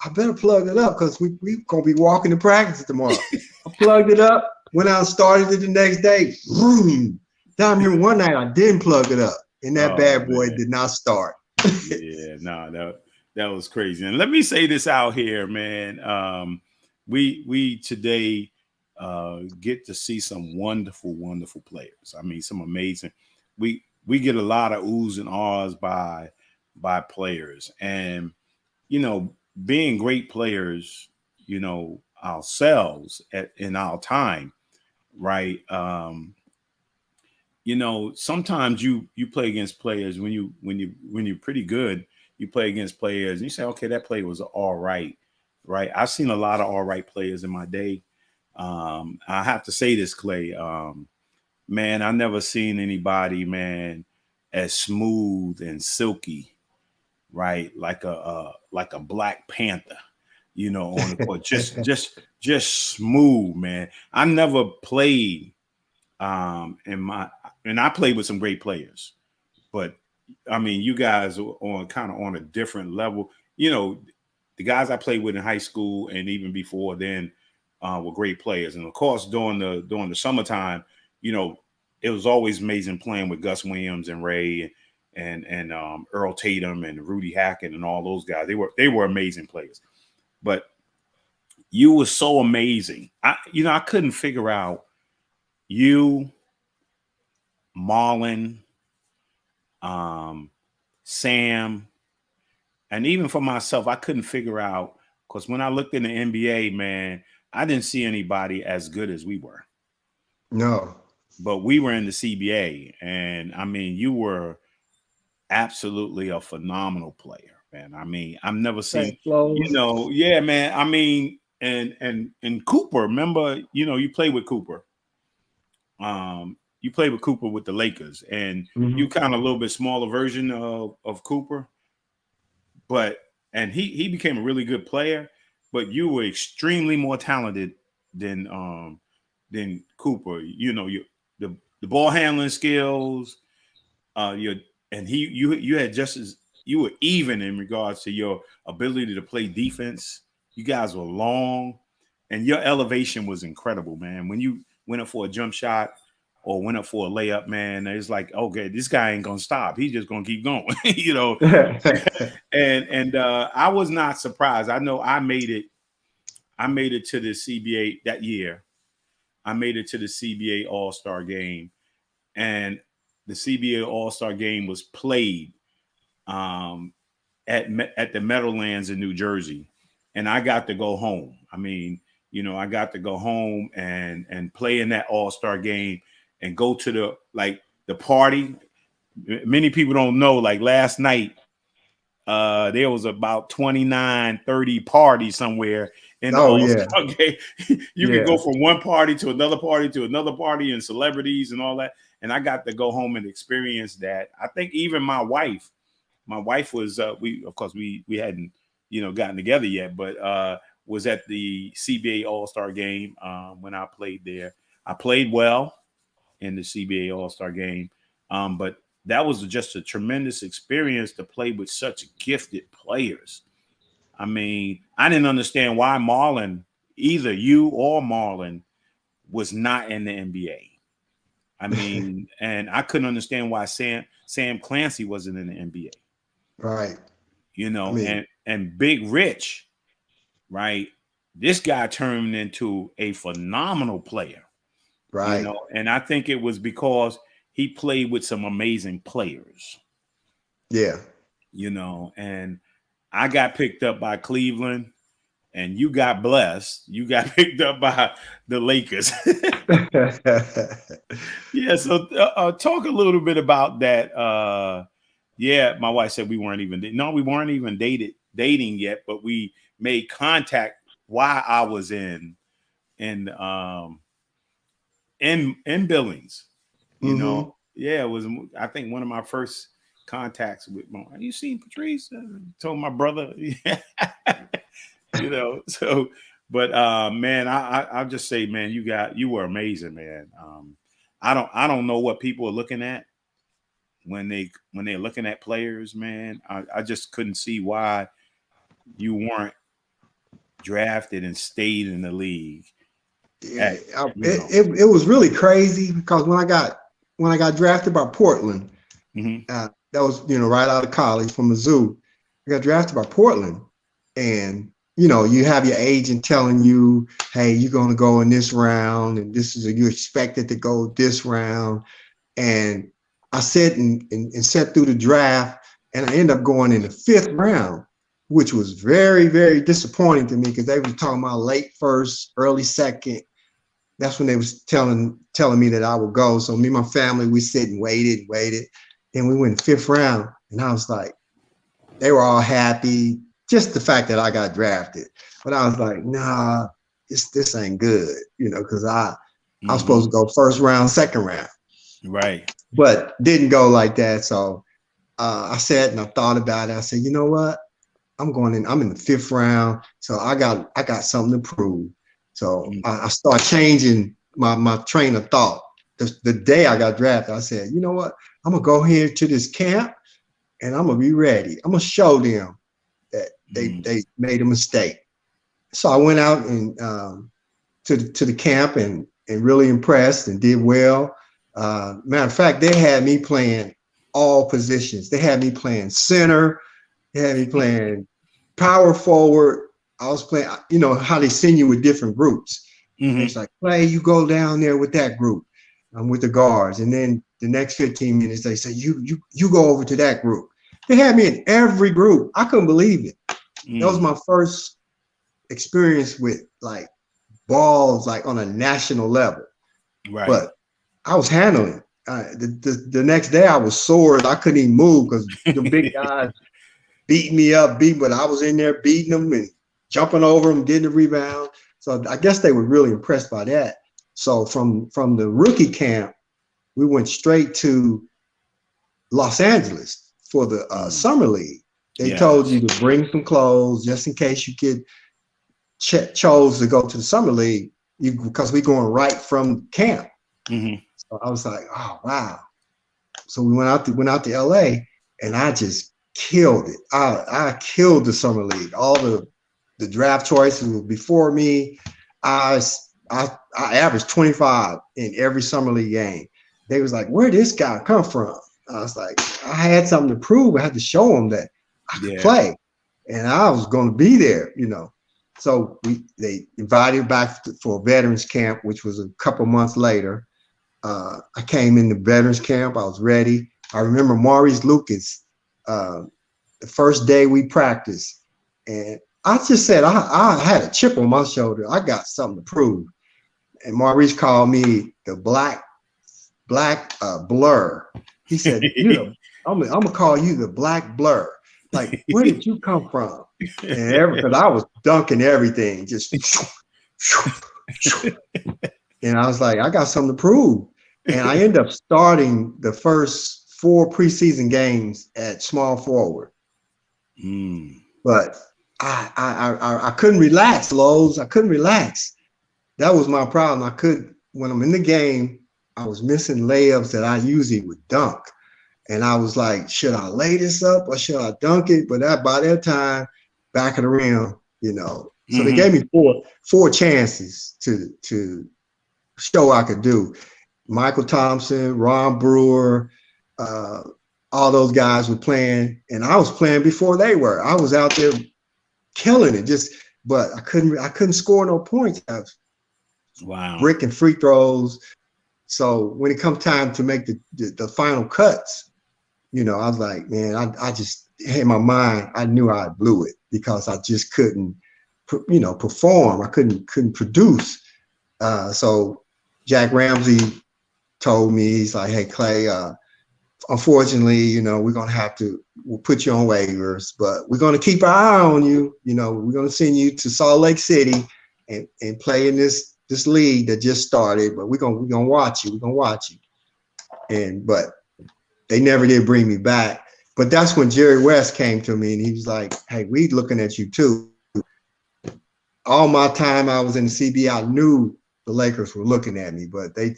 I better plug it up because we gonna be walking to practice tomorrow. I plugged it up, went out and started it the next day. Vroom. Then I remember one night I didn't plug it up, and that bad boy did not start. Yeah, no, that was crazy. And let me say this out here, man. We today get to see some wonderful, wonderful players. I mean, some amazing. We get a lot of oohs and ahs by players, and being great players, ourselves in our time, right? Sometimes you play against players when you're pretty good. You play against players and you say, okay, that play was all right, right? I've seen a lot of all right players in my day. I have to say this, Clay. Man, I never seen anybody, man, as smooth and silky, right? Like a Black Panther, on the court. just smooth, man. I never played and I played with some great players, but I mean, you guys are on a different level. The guys I played with in high school and even before then were great players. And of course, during the summertime, it was always amazing playing with Gus Williams and Ray and Earl Tatum and Rudy Hackett and all those guys. They were amazing players. But you were so amazing. I couldn't figure out you, Marlon, Sam, and even for myself, I couldn't figure out, because when I looked in the NBA, man, I didn't see anybody as good as we were. No. But we were in the CBA, and I mean, you were absolutely a phenomenal player, man. I mean, I've never seen, yeah, man. I mean, and Cooper, remember, you played with Cooper. You played with Cooper with the Lakers, and you kind of a little bit smaller version of Cooper, and he became a really good player, but you were extremely more talented than Cooper. The ball handling skills, you had you were even in regards to your ability to play defense. You guys were long, and your elevation was incredible, man. When you went up for a jump shot, or went up for a layup, man, it's like, okay, this guy ain't gonna stop. He's just gonna keep going, you know. and I was not surprised. I know I made it to the CBA that year. I made it to the CBA All-Star game, and the CBA All-Star game was played at the Meadowlands in New Jersey, and I got to go home. I mean, you know, I got to go home and play in that All-Star game and go to the party. Many people don't know, like last night, there was about 29, 30 parties somewhere in the All-Star game. You could go from one party to another party and celebrities and all that. And I got to go home and experience that. I think even my wife was, we hadn't, you know, gotten together yet, but was at the CBA All-Star game when I played there. I played well in the CBA All-Star game, but that was just a tremendous experience to play with such gifted players. I mean, I didn't understand why Marlon, either you or Marlon, was not in the NBA. I mean, and I couldn't understand why Sam Clancy wasn't in the NBA. Right. You know, and Big Rich, right? This guy turned into a phenomenal player. Right. You know, and I think it was because he played with some amazing players. Yeah. You know, and I got picked up by Cleveland, and you got blessed. You got picked up by the Lakers. Yeah. So talk a little bit about that. Yeah, my wife said we weren't even dating yet, but we made contact while I was in Billings. You know, yeah, it was, I think, one of my first contacts with have you seen Patrice? Told my brother, yeah. You know, so, but man, I'll just say, man, you were amazing, man. I don't know what people are looking at when they're looking at players, man. I just couldn't see why you weren't drafted and stayed in the league. Yeah, it was really crazy because when I got drafted by Portland, that was, you know, right out of college from Mizzou. I got drafted by Portland, and you know, you have your agent telling you, hey, you're going to go in this round, and you're expected to go this round. And I sat and sat through the draft, and I ended up going in the 5th round, which was very, very disappointing to me because they were talking about late first, early second. That's when they was telling me that I would go. So me and my family, we sit and waited. Then we went 5th round, and I was like, they were all happy. Just the fact that I got drafted. But I was like, nah, this ain't good, you know, because I was supposed to go 1st round, 2nd round. Right. But didn't go like that. So I sat and I thought about it. I said, you know what? I'm in the 5th round. So I got something to prove. So I start changing my train of thought. The day I got drafted, I said, you know what? I'm going to go here to this camp and I'm going to be ready. I'm going to show them that they made a mistake. So I went out and to the camp and really impressed and did well. Matter of fact, they had me playing all positions. They had me playing center. They had me playing power forward. I was playing, you know, how they send you with different groups. It's like, Clay, you go down there with that group. I'm with the guards. And then the next 15 minutes, they say, you go over to that group. They had me in every group. I couldn't believe it. That was my first experience with like balls, like on a national level. Right. But I was handling it. The next day I was sore. I couldn't even move because the big guys beat me up, but I was in there beating them and jumping over them, getting the rebound. So I guess they were really impressed by that. So from the rookie camp, we went straight to Los Angeles for the summer league. They told you to bring some clothes just in case you chose to go to the summer league because we're going right from camp. So I was like, oh, wow. So we went out to LA and I just killed it. I killed the summer league. All the draft choices were before me. I averaged 25 in every summer league game. they was like, where did this guy come from? I was like, I had something to prove. I had to show them that I could play, and I was going to be there, you know. So they invited back for a veterans camp, which was a couple months later. I came in the veterans camp. I was ready. I remember Maurice Lucas, the first day we practiced, and I just said I had a chip on my shoulder. I got something to prove. And Maurice called me the black blur. He said, I'm gonna call you the black blur. Like, where did you come from? And because I was dunking everything, just and I was like, I got something to prove. And I ended up starting the first 4 preseason games at small forward. But I couldn't relax, Lowe's. I couldn't relax. That was my problem. When I'm in the game, I was missing layups that I usually would dunk. And I was like, should I lay this up or should I dunk it? But by that time, back of the rim, you know. So they gave me four chances to show I could do. Michael Thompson, Ron Brewer, all those guys were playing, and I was playing before they were. I was out there killing it, but I couldn't score no points. Wow. Brick and free throws. So when it comes time to make the final cuts, you know, I was like, man, I just in my mind, I knew I blew it because I just couldn't, you know, perform. I couldn't produce. So Jack Ramsey told me, he's like, hey, Clay, unfortunately, you know, we'll put you on waivers, but we're going to keep our eye on you. You know, we're going to send you to Salt Lake City and play in this league that just started, but we're gonna watch you. We're gonna watch you. But they never did bring me back. But that's when Jerry West came to me and he was like, hey, we looking at you too. All my time I was in the CBA, I knew the Lakers were looking at me, but they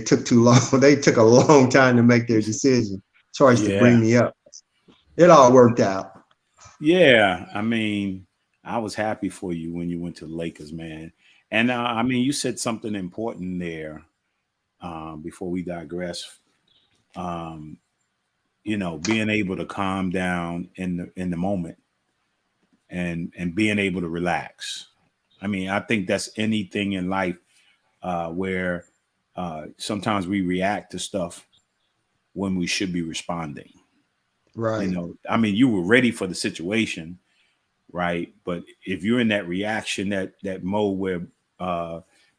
took too long. They took a long time to make their decision as far as to bring me up. It all worked out. Yeah, I mean, I was happy for you when you went to the Lakers, man. And I mean, you said something important there before we digress. You know, being able to calm down in the moment and being able to relax. I mean, I think that's anything in life where sometimes we react to stuff when we should be responding. Right. You know, I mean, you were ready for the situation, right? But if you're in that reaction, that mode where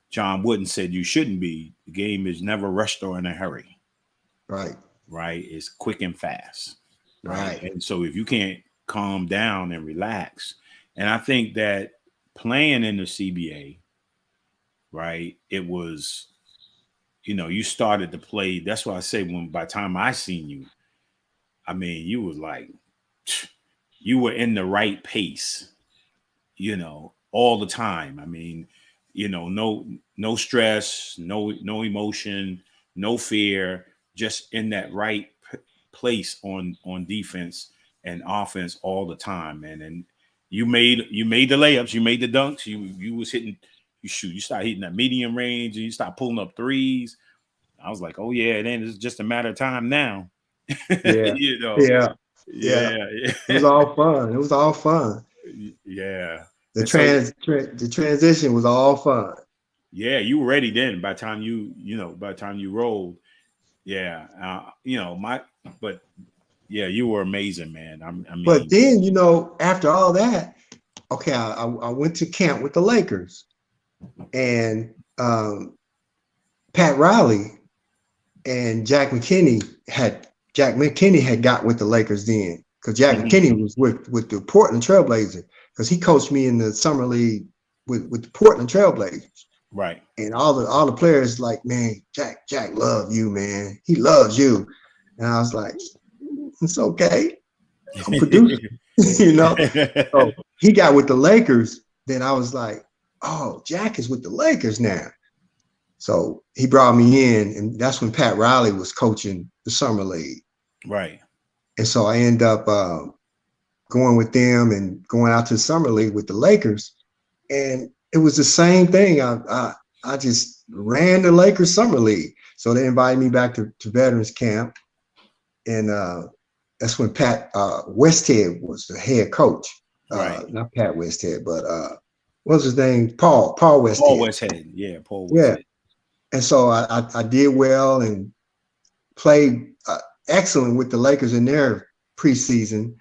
John Wooden said you shouldn't be, the game is never rushed or in a hurry. Right. Right. It's quick and fast. Right. And so if you can't calm down and relax, and I think that playing in the CBA, right, it was, you know, you started to play. That's why I say by the time I seen you, I mean, you was like, you were in the right pace, you know, all the time. I mean, you know, no stress, no emotion, no fear, just in that right place on defense and offense all the time, man. And you made the layups, you made the dunks, you was hitting, you start hitting that medium range, and you start pulling up threes. I was like, oh yeah, then it's just a matter of time now. Yeah. You know. Yeah. It was all fun. It was all fun. Yeah. The transition was all fun. Yeah, you were ready then. By the time you rolled, yeah. But yeah, you were amazing, man. I mean, but then, you know, after all that, okay, I went to camp with the Lakers, and Pat Riley and Jack McKinney had got with the Lakers then, because Jack McKinney was with the Portland Trailblazers, because he coached me in the summer league with the Portland Trailblazers. Right. And all the players like, man, Jack love you, man. He loves you. And I was like, it's okay. I'm producing, you know. So he got with the Lakers. Then I was like, oh, Jack is with the Lakers now. So he brought me in, and that's when Pat Riley was coaching the summer league. Right. And so I end up going with them and going out to the summer league with the Lakers. And it was the same thing. I just ran the Lakers summer league. So they invited me back to Veterans Camp. And that's when Pat Westhead was the head coach. Right. Not Pat Westhead, but what was his name? Paul Westhead. Paul Westhead. Yeah, Paul Westhead. Yeah. And so I did well and played excellent with the Lakers in their preseason.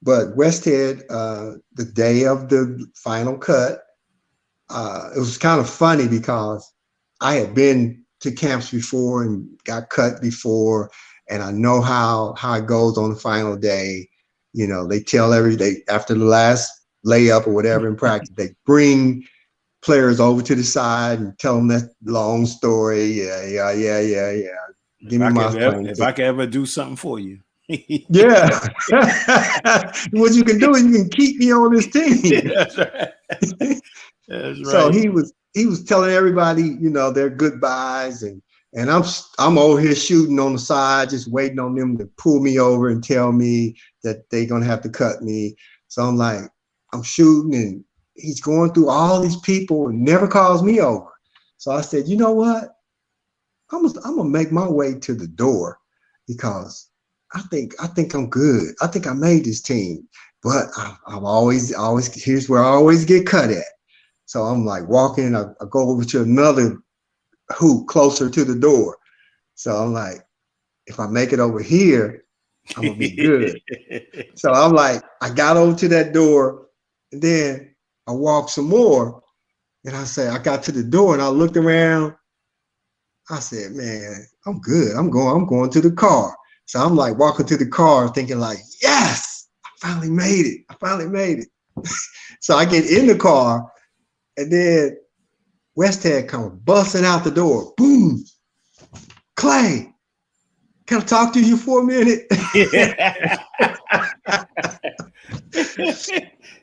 But Westhead, the day of the final cut, it was kind of funny because I had been to camps before and got cut before, and I know how it goes on the final day. You know, they tell after the last layup or whatever in practice, they bring players over to the side and tell them that long story. Yeah. Give me my phone. If I could ever do something for you. Yeah. What you can do is you can keep me on this team. Yeah, that's right. That's right. So he was telling everybody, you know, their goodbyes, and I'm over here shooting on the side, just waiting on them to pull me over and tell me that they're gonna have to cut me. So I'm like, I'm shooting, and he's going through all these people and never calls me over. So I said, you know what? I'm gonna make my way to the door because I think I'm good. I think I made this team, but I'm always here's where I always get cut at. So I'm like walking, I go over to another hoop closer to the door. So I'm like, if I make it over here, I'm gonna be good. So I'm like, I got over to that door, and then I walked some more, and I said, I got to the door and I looked around. I said, man, I'm good. I'm going to the car. So I'm like walking to the car thinking like, yes, I finally made it. So I get in the car, and then Westhead comes busting out the door. Boom. Clay, can I talk to you for a minute?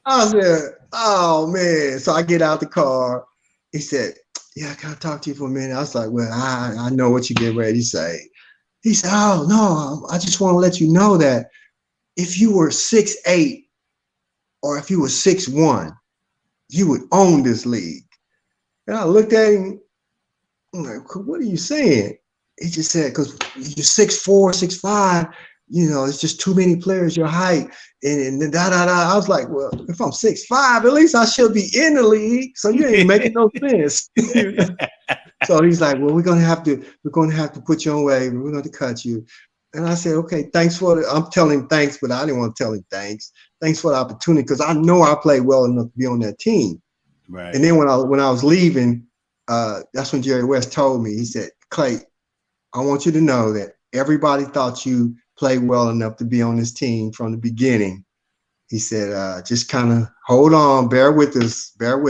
I said, oh man. So I get out the car. He said, yeah, can I talk to you for a minute? I was like, well, I know what you get ready to say. He said, oh no, I just want to let you know that if you were 6'8" or if you were 6'1", you would own this league. And I looked at him, I'm like, what are you saying? He just said, because you're 6'4", 6'5", you know, it's just too many players your height. And then I was like, well, if I'm 6'5", at least I should be in the league. So you ain't making no sense. So he's like, well, we're gonna have to put you on waiver. We're going to cut you. And I said, okay, thanks I'm telling him thanks, but I didn't want to tell him thanks. Thanks for the opportunity, because I know I played well enough to be on that team. Right. And then when I was leaving, that's when Jerry West told me, he said, Clay, I want you to know that everybody thought you played well enough to be on this team from the beginning. He said, just kind of hold on, bear with us, and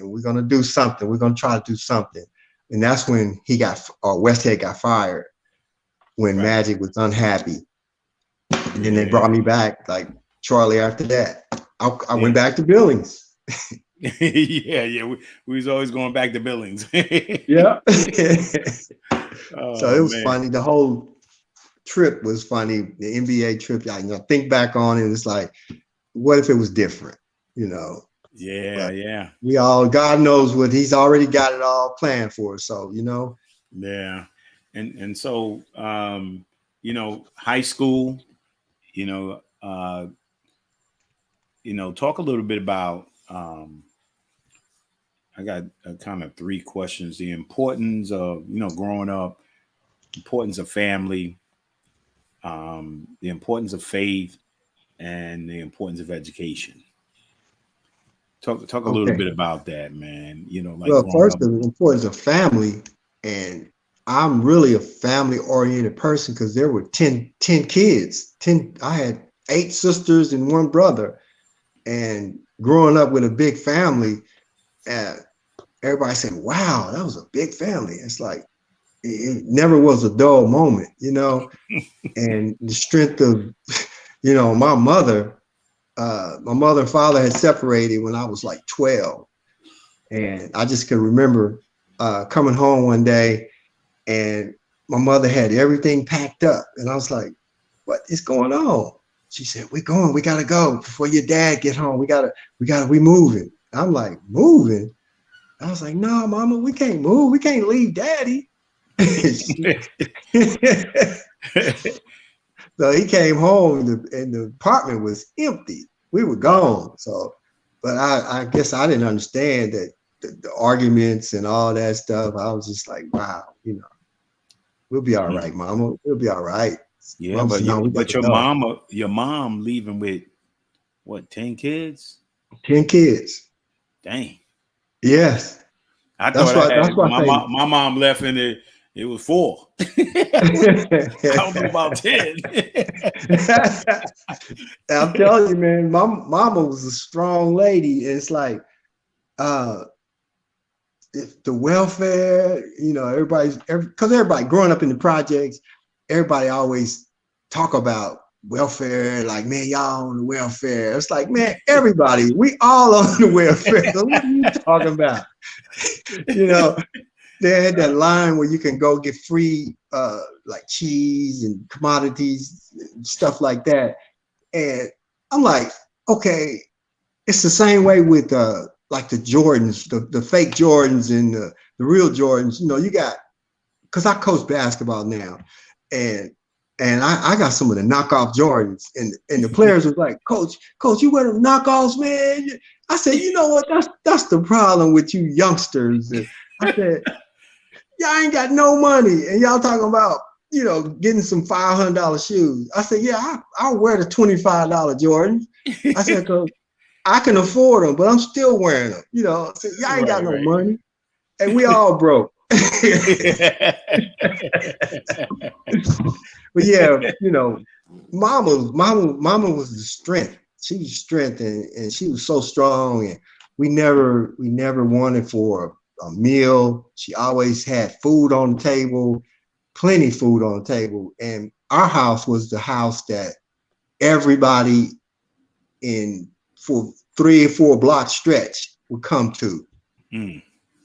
we're going to do something. We're going to try to do something. And that's when Westhead got fired, when right. Magic was unhappy. And then they brought me back like shortly after that. I went back to Billings. yeah. We was always going back to Billings. Yeah. So it was funny. The whole trip was funny. The NBA trip, I think back on it, it's like, what if it was different? You know? Yeah. God knows what he's already got it all planned for us. So, you know. Yeah. And so, high school, talk a little bit about, I got kind of three questions: the importance of, growing up, importance of family, the importance of faith, and the importance of education. Talk a little bit about that, man. Well, first, the importance of family, and I'm really a family-oriented person because there were 10 kids. I had 8 sisters and 1 brother, and growing up with a big family, everybody said, wow, that was a big family. It's like, it never was a dull moment, and the strength of, my mother and father had separated when I was like 12. And I just can remember coming home one day and my mother had everything packed up. And I was like, what is going on? She said, we got to go before your dad get home. We moving. I'm like, moving? I was like, no, mama, we can't move. We can't leave daddy. So he came home and the apartment was empty. We were gone. So, but I guess I didn't understand that the arguments and all that stuff. I was just like, wow, you know, we'll be all right, Mama. We'll be all right. Yeah, Mom but said, "No, we got to go." your mom leaving with what, 10 kids? 10 kids. Dang. Yes. That's why my mom left and it was 4. I don't know about 10. I'm telling you, man, mama was a strong lady. It's like if the welfare, you know, because everybody growing up in the projects, everybody always talk about welfare, like, man, y'all on the welfare. It's like, man, everybody, we all on the welfare. So what are you talking about? You know, they had that line where you can go get free like cheese and commodities and stuff like that. And I'm like, okay, it's the same way with like the Jordans, the fake Jordans and the real Jordans. You know, you got, because I coach basketball now, and I got some of the knockoff Jordans, and the players was like, Coach, you wear them knockoffs, man. I said, you know what? That's the problem with you youngsters. And I said, y'all ain't got no money, and y'all talking about, you know, getting some $500 shoes. I said, yeah, I'll wear the $25 Jordans. I said, cause I can afford them, but I'm still wearing them. You know, I said, y'all ain't got no money, and we all broke. But yeah, you know, mama was the strength. She was strength, and she was so strong, and we never wanted for a meal. She always had food on the table, plenty food on the table. And our house was the house that everybody for 3 or 4 block stretch would come to. And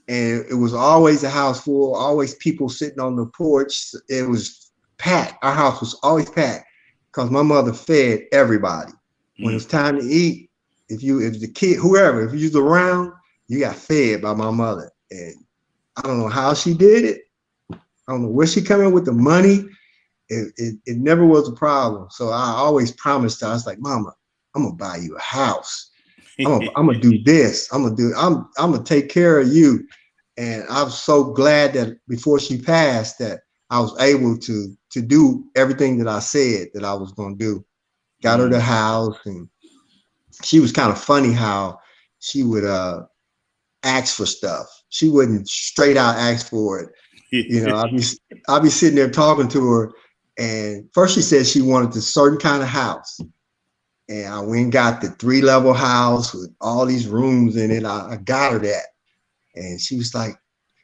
it was always a house full, always people sitting on the porch. It was packed. Our house was always packed because my mother fed everybody. When it was time to eat, if the kid, whoever, if you was around, you got fed by my mother. And I don't know how she did it. I don't know where she come in with the money. It never was a problem. So I always promised her, I was like, Mama, I'm gonna buy you a house. I'm gonna do this. I'm gonna take care of you. And I was so glad that before she passed that I was able to do everything that I said that I was gonna do. Got her the house, and she was kind of funny how she would ask for stuff. She wouldn't straight out ask for it. You know, I'd be sitting there talking to her, and first she said she wanted a certain kind of house. And I went and got the 3-level house with all these rooms in it. I got her that. And she was like,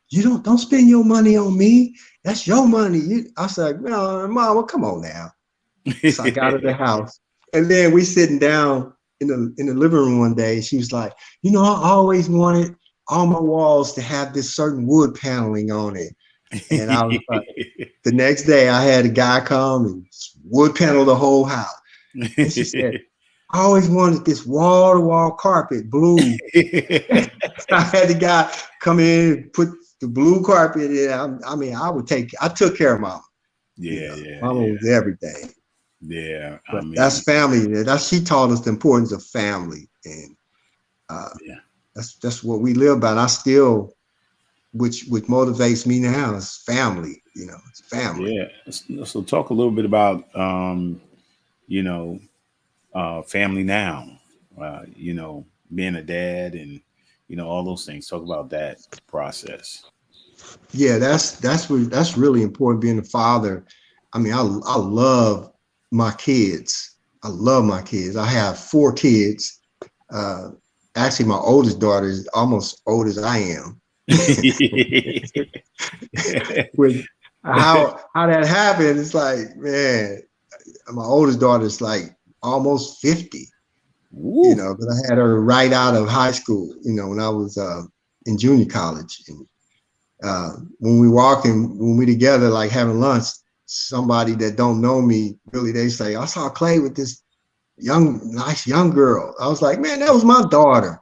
you don't spend your money on me. That's your money. I was like, no, Mama, come on now. So I got her the house. And then we sitting down in the living room one day. She was like, you know, I always wanted all my walls to have this certain wood paneling on it. And I was like, the next day I had a guy come and wood panel the whole house. And she said, I always wanted this wall-to-wall carpet, blue. I had the guy come in and put the blue carpet in. I took care of Mama. Yeah, you know, Mama was everything. Yeah, but that's family. She taught us the importance of family, and that's what we live by. And I still, which motivates me now, is family. You know, it's family. Yeah. So talk a little bit about you know, family now. You know, being a dad, and you know, all those things. Talk about that process. Yeah, that's really important. Being a father. I mean, I love my kids. I love my kids. I have 4 kids. Actually, my oldest daughter is almost old as I am. With how that happened, it's like, man, my oldest daughter is like almost 50. Ooh. You know, but I had her right out of high school, you know, when I was in junior college. And when we together, like having lunch, somebody that don't know me, really, they say, I saw Clay with this nice young girl. I was like, man, that was my daughter.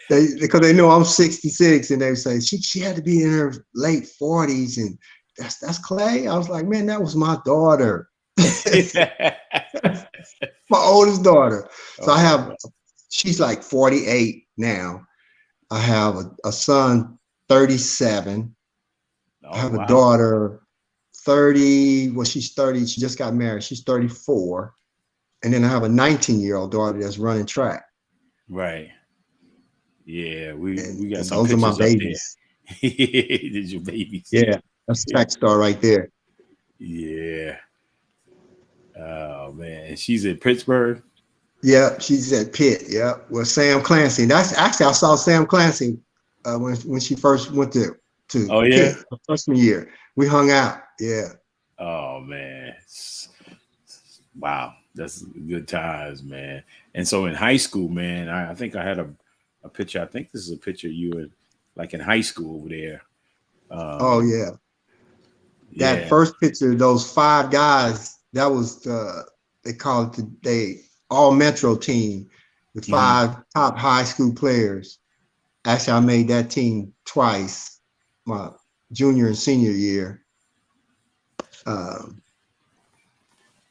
Because they know I'm 66, and they say she had to be in her late 40s, and that's Clay. I was like, man, that was my daughter, my oldest daughter. So I have, she's like 48 now. I have a son, 37. I have a daughter, 30. Well, she's 30. She just got married. She's 34. And then I have a 19-year-old daughter that's running track. Right. Yeah, we got some those pictures are my up babies. there. These your babies. Yeah, that's track star right there. Yeah. Oh man, she's at Pittsburgh. Yeah, she's at Pitt. Yeah, with Sam Clancy. That's actually, I saw Sam Clancy when she first went to Oh yeah, Pitt, her freshman year. We hung out. Yeah. Oh man, wow, that's good times, man. And so in high school, man, I think I had a picture. I think this is a picture of you in high school over there. Oh yeah. That first picture, those 5 guys, that was they called it the all Metro team with 5 top high school players. Actually, I made that team twice, my junior and senior year.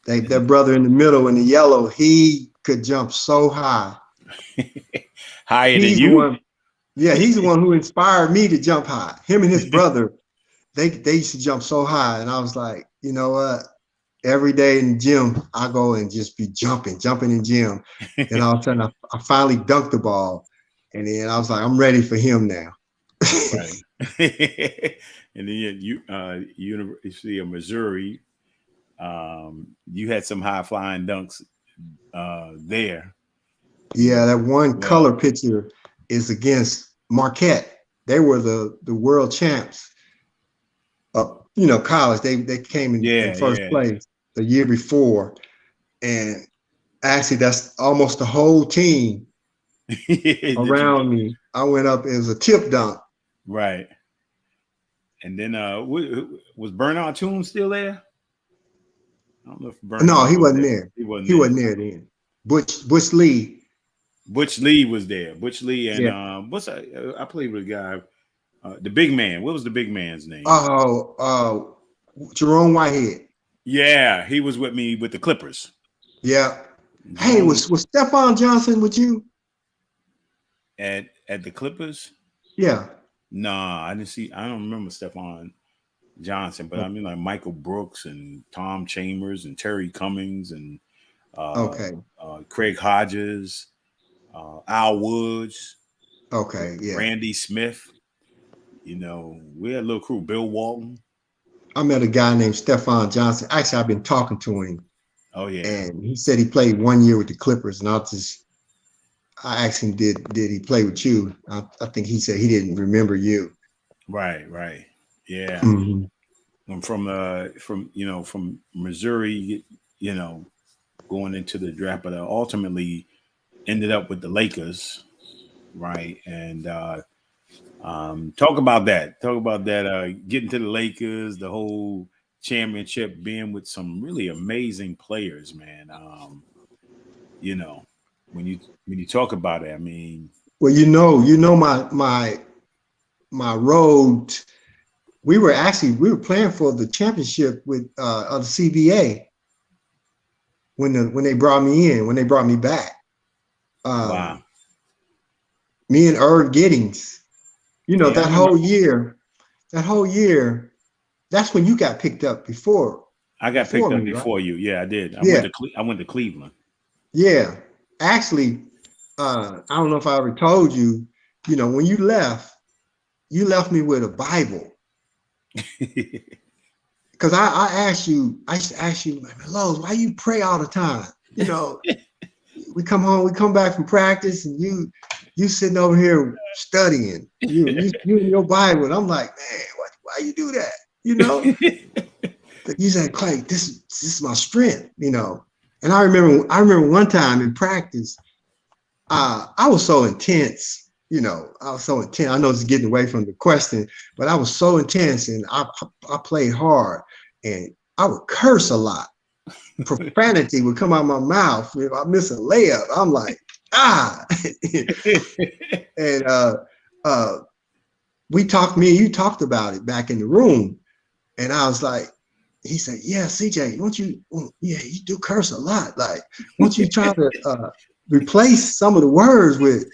That brother in the middle in the yellow, he could jump so high. Higher than you? He's the one who inspired me to jump high. Him and his brother, they used to jump so high. And I was like, you know what? Every day in the gym, I go and just be jumping in gym. And all of a sudden, I finally dunked the ball. And then I was like, I'm ready for him now. Right. And then University of Missouri, you had some high flying dunks there. Yeah, that one color picture is against Marquette. They were the world champs. College. They came in first place the year before, and actually that's almost the whole team around me. I went up as a tip dunk. Right. And then was Bernard Toombs still there? I don't know if Bernard. No, he wasn't there. He wasn't there then. Butch Lee. Butch Lee was there. Butch Lee and I played with a guy, the big man. What was the big man's name? Oh, Jerome Whitehead. Yeah, he was with me with the Clippers. Yeah. Hey, was Stephon Johnson with you? At the Clippers? Yeah. Nah, I don't remember Stephon Johnson, but I mean like Michael Brooks and Tom Chambers and Terry Cummings and Craig Hodges, Al Woods. Okay, yeah. Randy Smith. We had a little crew. Bill Walton. I met a guy named Stephon Johnson. Actually, I've been talking to him. Oh yeah. And he said he played 1 year with the Clippers, and I asked him, did he play with you? I think he said he didn't remember you. Right. Yeah. Mm-hmm. I'm from Missouri, going into the draft, but I ultimately ended up with the Lakers, right? And talk about that. Getting to the Lakers, the whole championship, being with some really amazing players, man. When you talk about it, I mean, well, my road. We were playing for the championship with the CBA when they brought me back. Wow. Me and Irv Giddings, that whole year, that's when you got picked up before. I got picked up before you. Yeah, I did. I went to Cleveland. Yeah. Actually, I don't know if I ever told you, when you left me with a Bible. Because I used to ask you, Lowe's, why you pray all the time? We come home, we come back from practice, and you sitting over here studying. You in your Bible. And I'm like, man, why you do that? You said, Clay, this is my strength, And I remember one time in practice, I was so intense. I was so intense. I know it's getting away from the question, but I was so intense, and I played hard, and I would curse a lot. Profanity would come out of my mouth if I miss a layup. I'm like, And me and you talked about it back in the room. And I was like, he said, yeah, CJ, you do curse a lot. Like, won't you try to replace some of the words with,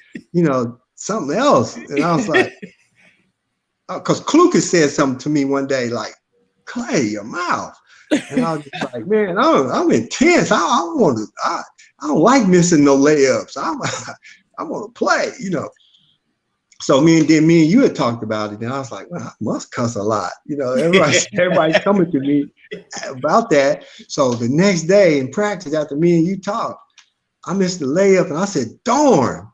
something else? And I was like, because Klukas said something to me one day, like, Clay, your mouth. And I was just like, man, I'm intense. I don't like missing no layups. I want to play, So me and you had talked about it, and I was like, well, I must cuss a lot. Everybody's coming to me about that. So the next day in practice, after me and you talked, I missed the layup, and I said, darn.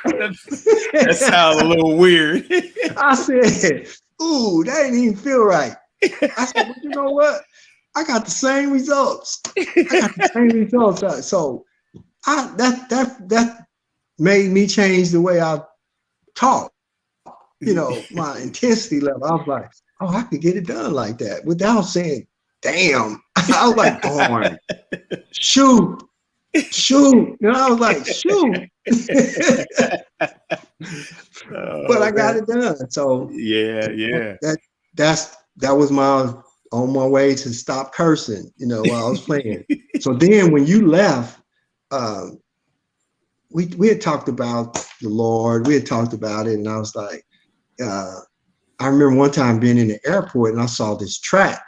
That sounds a little weird. I said, ooh, that didn't even feel right. I said, but you know what? I got the same results. So that made me change the way I talk. My intensity level. I was like, oh, I could get it done like that without saying, damn. I was like, darn, shoot. I was like, shoot. But I got it done. So yeah. That was on my way to stop cursing, while I was playing. So then when you left, we had talked about the Lord. We had talked about it, and I was like, I remember one time being in the airport, and I saw this track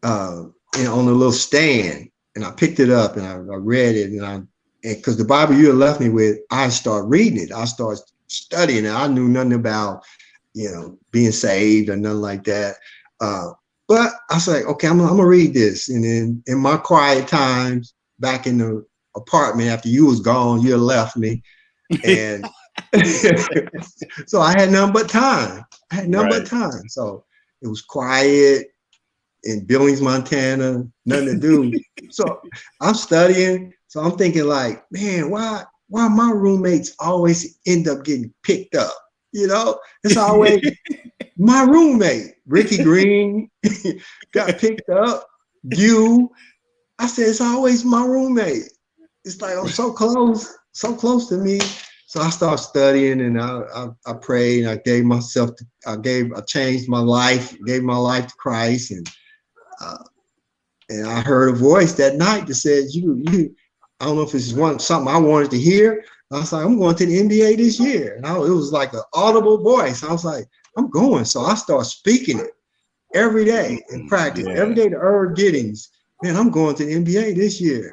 on a little stand, and I picked it up and I read it, and because the Bible you had left me with, I started reading it. I started studying it. I knew nothing about, being saved or nothing like that. But I was like, okay, I'm gonna read this. And then in my quiet times back in the apartment after you was gone, you had left me. And so I had nothing but time. So it was quiet in Billings, Montana, nothing to do. So I'm studying. So I'm thinking like, man, why my roommates always end up getting picked up? It's always my roommate, Ricky Green, got picked up. I said, it's always my roommate. It's like, I'm so close to me. So I started studying, and I prayed, and I changed my life, gave my life to Christ. And I heard a voice that night that said, I don't know if it's something I wanted to hear. I was like, I'm going to the NBA this year. And it was like an audible voice. I was like, I'm going. So I started speaking it every day in practice, every day to Irv Giddings. Man, I'm going to the NBA this year.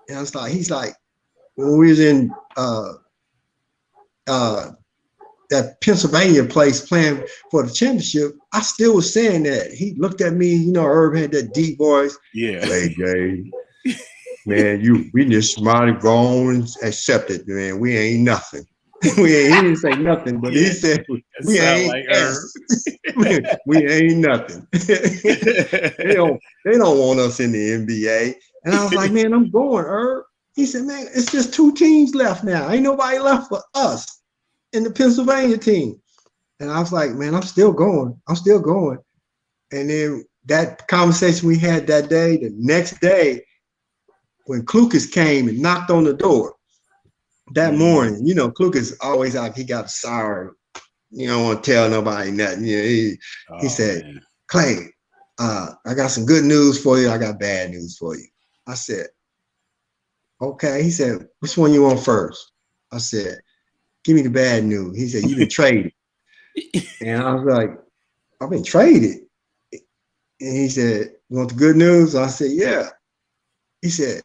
And I was like, he's like, when we was in that Pennsylvania place playing for the championship, I still was saying that. He looked at me, Irv had that deep voice. Yeah. Hey, Jay. Man, we just might have gone and accepted, man. We ain't nothing. He didn't say nothing, but he said we ain't like we ain't nothing. They don't want us in the NBA. And I was like, man, I'm going, Irv. He said, man, it's just 2 teams left now. Ain't nobody left for us in the Pennsylvania team. And I was like, man, I'm still going. And then that conversation we had that day, the next day, when Klukas came and knocked on the door that morning, Klukas always out, he got a sour, don't want to tell nobody nothing. He said, man. Clay, I got some good news for you. I got bad news for you. I said, okay. He said, which one you want first? I said, give me the bad news. He said, you've been traded. And I was like, I've been traded. And he said, you want the good news? I said, yeah. He said,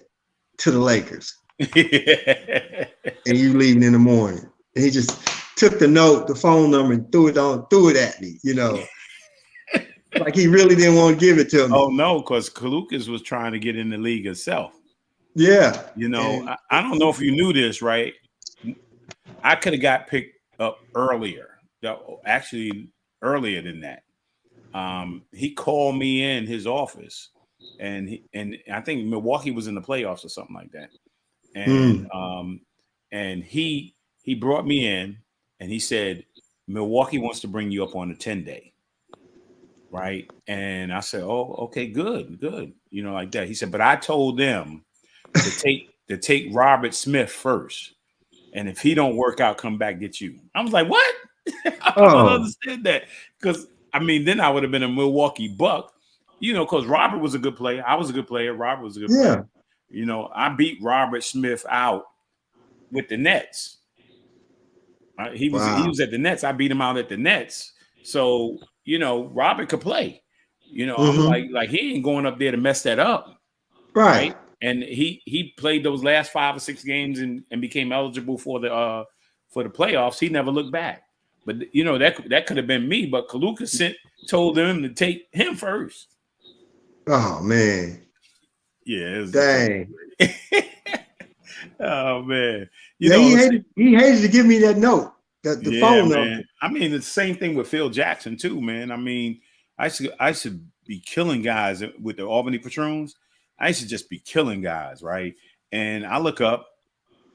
to the Lakers. And you leaving in the morning. And he just took the phone number, and threw it at me, like he really didn't want to give it to me. Oh no, because Klukas was trying to get in the league itself. Yeah. I don't know if you knew this, right? I could have got picked up earlier. Actually, earlier than that. He called me in his office. And I think Milwaukee was in the playoffs or something like that. And he brought me in, and he said, Milwaukee wants to bring you up on a 10-day. Right. And I said, oh, okay, good. Like that. He said, but I told them to to take Robert Smith first. And if he don't work out, come back get you. I was like, what? I don't understand that. Because, I mean, then I would have been a Milwaukee Buck, you know, because Robert was a good player. I was a good player. Robert was a good player. You know, I beat Robert Smith out with the Nets. He was at the Nets. I beat him out at the Nets. So, you know, Robert could play. You know, I'm like he ain't going up there to mess that up. Right. And he played those last 5 or 6 games and became eligible for the playoffs. He never looked back. But you know, that could have been me. But Kaluka told them to take him first. Oh man. Yeah. Dang. Oh man. He hated to give me that note. The phone number. I mean, it's the same thing with Phil Jackson too, man. I mean, I should be killing guys with the Albany Patroons. I used to just be killing guys, right? And I look up,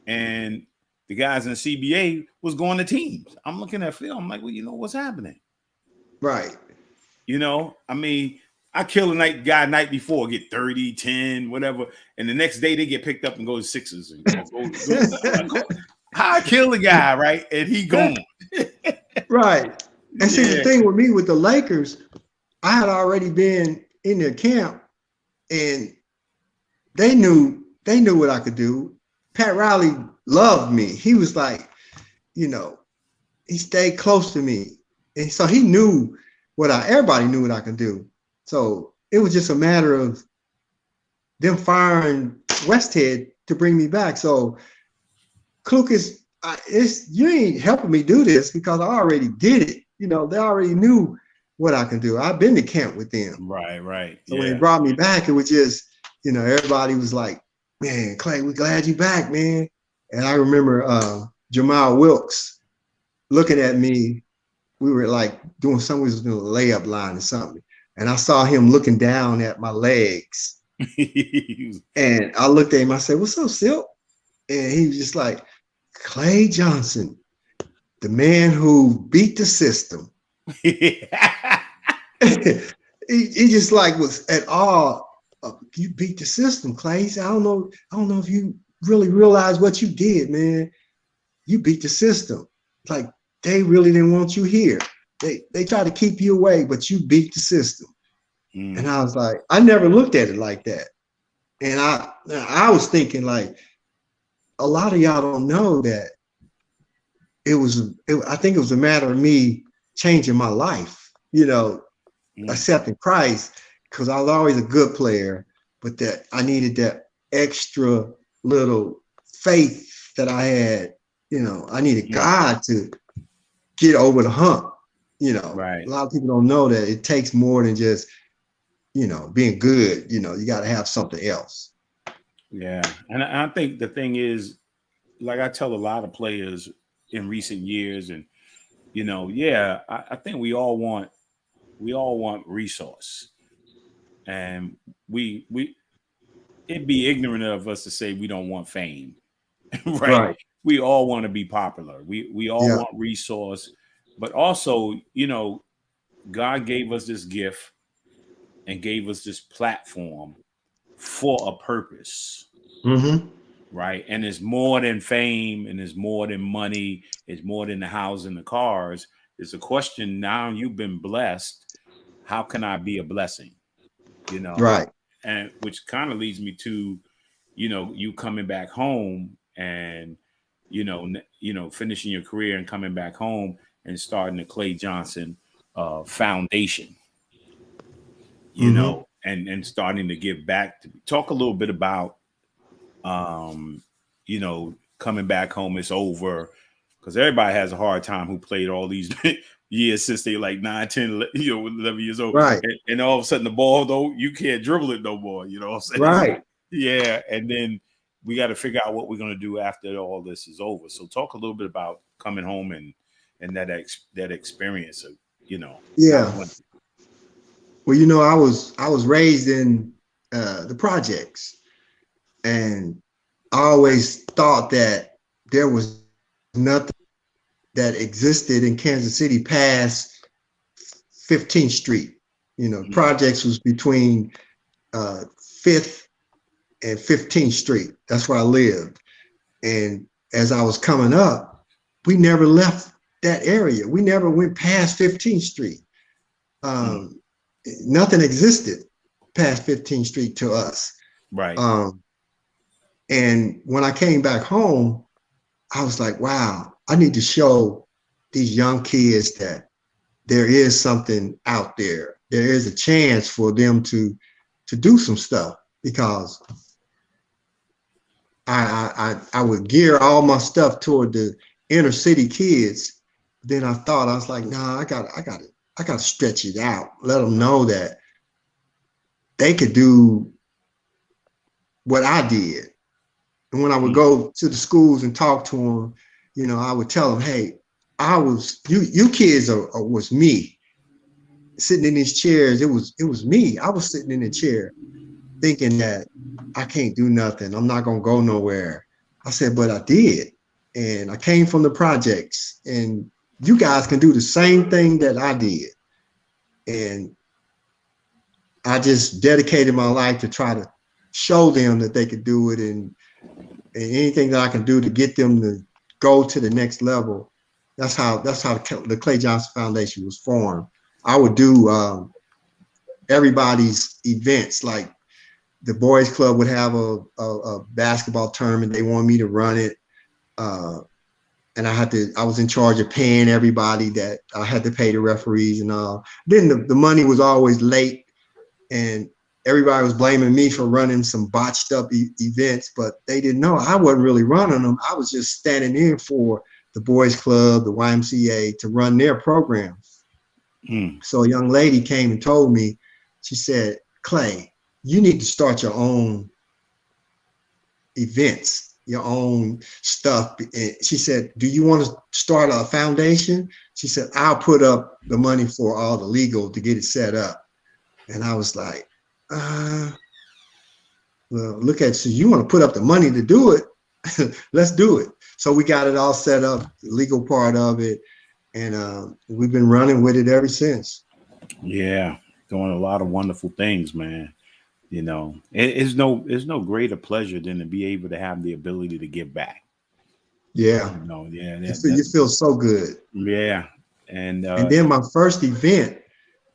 and the guys in the CBA was going to teams. I'm looking at Phil. I'm like, well, you know what's happening, right? You know, I mean, I kill a guy night before, get 30, 10, whatever, and the next day they get picked up and go to Sixers. And I kill the guy, right? And he gone. Right. And see, the thing with me with the Lakers, I had already been in their camp, and they knew what I could do. Pat Riley loved me. He was like, you know, he stayed close to me. And so he knew everybody knew what I could do. So it was just a matter of them firing Westhead to bring me back. So Klukas, you ain't helping me do this because I already did it. You know, they already knew what I can do. I've been to camp with them. Right. So when they brought me back, it was just, you know, everybody was like, man, Clay, we're glad you back, man. And I remember Jamal Wilkes looking at me. We were like doing something, we was doing a layup line or something. And I saw him looking down at my legs. And I looked at him, I said, what's up, Silk? And he was just like, Clay Johnson, the man who beat the system. He just like was at awe. You beat the system, Clay. He said, I don't know if you really realize what you did, man. You beat the system. Like they really didn't want you here. They tried to keep you away, but you beat the system. And I was like, I never looked at it like that. And I was thinking like, a lot of y'all don't know that I think it was a matter of me changing my life, you know, accepting Christ, because I was always a good player, but that I needed that extra little faith that I had, you know, I needed God to get over the hump, you know. Right. A lot of people don't know that it takes more than just, you know, being good, you know, you got to have something else. Yeah. And I think the thing is, like I tell a lot of players in recent years, and, you know, I think we all want resource. And it'd be ignorant of us to say we don't want fame, right? We all want to be popular. We all want resource, but also, you know, God gave us this gift and gave us this platform for a purpose, right? And it's more than fame, and it's more than money. It's more than the house and the cars. It's a question now. You've been blessed. How can I be a blessing? You know, right? And which kind of leads me to, you know, you coming back home and, you know, finishing your career and coming back home and starting the Clay Johnson Foundation. You know, and starting to give back. Talk a little bit about, you know, coming back home. It's over, because everybody has a hard time who played all these years since they like 9, 10, 11 years old. Right. And all of a sudden the ball, though, you can't dribble it no more. You know what I'm saying? Right. Yeah. And then we got to figure out what we're going to do after all this is over. So talk a little bit about coming home and that experience of, you know. Yeah. Well, you know, I was raised in the projects, and I always thought that there was nothing that existed in Kansas City past 15th Street. You know, projects was between 5th and 15th Street. That's where I lived. And as I was coming up, we never left that area. We never went past 15th Street. Nothing existed past 15th Street to us. Right. And when I came back home, I was like, wow, I need to show these young kids that there is something out there. There is a chance for them to do some stuff, because I would gear all my stuff toward the inner city kids. Then I was like, nah, I got to stretch it out. Let them know that they could do what I did. And when I would go to the schools and talk to them, you know, I would tell them, hey, you kids was me sitting in these chairs. It was me. I was sitting in the chair thinking that I can't do nothing. I'm not going to go nowhere. I said, but I did. And I came from the projects, and you guys can do the same thing that I did. And I just dedicated my life to try to show them that they could do it, and anything that I can do to get them to go to the next level. That's how the Clay Johnson Foundation was formed. I would do everybody's events. Like the boys club would have a basketball tournament. They wanted me to run it. And I was in charge of paying everybody that I had to pay the referees and all. Then the money was always late, and everybody was blaming me for running some botched up events, but they didn't know I wasn't really running them. I was just standing in for the boys club, the YMCA, to run their programs. So a young lady came and told me, she said, Clay, you need to start your own events, your own stuff. And she said, do you want to start a foundation? She said, I'll put up the money for all the legal to get it set up. And I was like, well, look at, so you want to put up the money to do it? Let's do it. So we got it all set up, the legal part of it. And we've been running with it ever since. Yeah, doing a lot of wonderful things, man. You know, it's no greater pleasure than to be able to have the ability to give back. Yeah. You know, yeah. You feel so good. Yeah. And then my first event,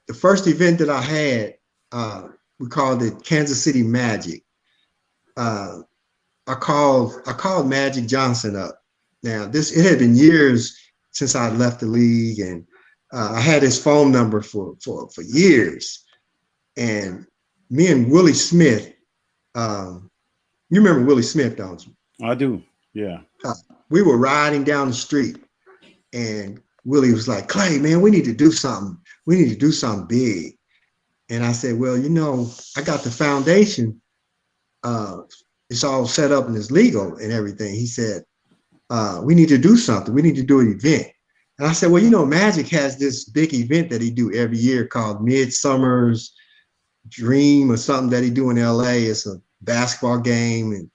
the first event that I had, we called it Kansas City Magic. I called Magic Johnson up. Now it had been years since I left the league, and I had his phone number for years. And me and Willie Smith, you remember Willie Smith, don't you? I do, yeah. We were riding down the street, and Willie was like, Clay, man, we need to do something. We need to do something big. And I said, well, you know, I got the foundation. It's all set up and it's legal and everything. He said, we need to do something. We need to do an event. And I said, well, you know, Magic has this big event that he do every year called Midsummer's Dream or something that he do in LA. It's a basketball game. And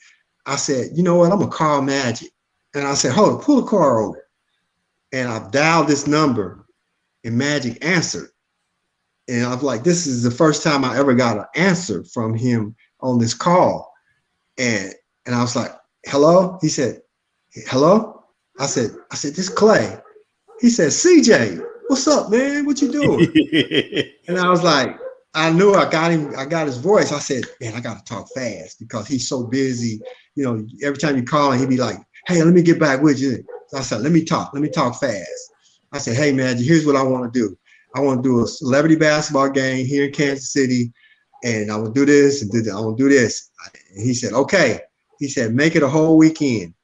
I said, you know what, I'm gonna call Magic. And I said, hold on, pull the car over. And I dialed this number, and Magic answered. And I was like, this is the first time I ever got an answer from him on this call. And I was like, hello? He said, hello? I said, this Clay. He said, CJ, what's up, man? What you doing? And I was like, I knew I got his voice. I said, man, I got to talk fast because he's so busy. You know, every time you call him, he'd be like, hey, let me get back with you. So I said, let me talk fast. I said, hey, man, here's what I want to do. I want to do a celebrity basketball game here in Kansas City, and I will do this and do that. I will do this. And he said, okay. He said, make it a whole weekend,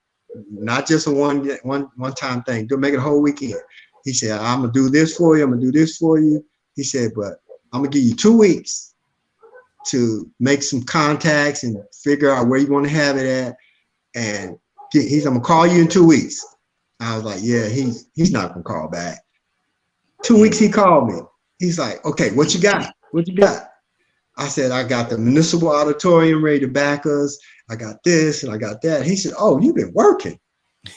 not just a one-time thing. Make it a whole weekend. He said, I'm gonna do this for you. I'm gonna do this for you. He said, but I'm gonna give you 2 weeks to make some contacts and figure out where you want to have it at. And I'm gonna call you in 2 weeks. I was like, yeah, he's not gonna call back. 2 weeks he called me. He's like, okay, what you got? What you got? I said, I got the municipal auditorium ready to back us. I got this and I got that. He said, oh, you've been working.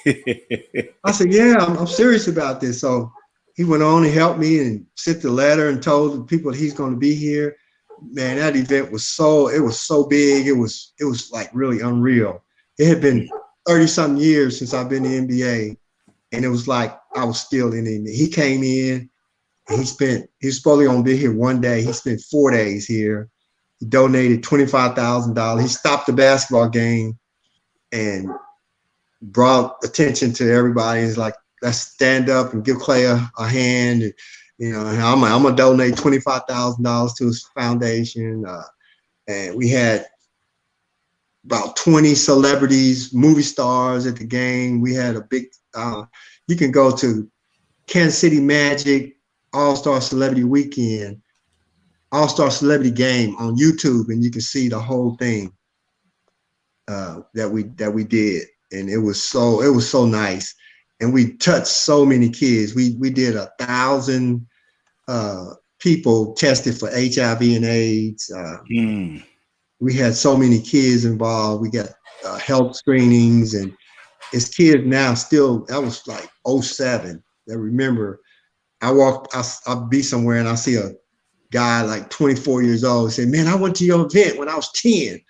I said, yeah, I'm serious about this. So he went on and helped me and sent the letter and told the people that he's going to be here. man, that event was so big. It was like really unreal. It had been 30-something years since I've been in the NBA, and it was like I was still in the NBA. He came in, and he was supposedly gonna be here one day. He spent 4 days here. He donated $25,000. He stopped the basketball game and brought attention to everybody. He's like, let's stand up and give Clay a hand. And, you know, I'm gonna donate $25,000 to his foundation. And we had about 20 celebrities, movie stars at the game. We had a big, you can go to Kansas City Magic All-Star Celebrity Weekend, All-Star Celebrity Game on YouTube, and you can see the whole thing that we did. And it was so nice. And we touched so many kids. We did 1,000 people tested for HIV and AIDS. We had so many kids involved. We got health screenings, and it's kids now still. That was like 2007. I remember I'll be somewhere and I see a guy like 24 years old say, "Man, I went to your event when I was 10."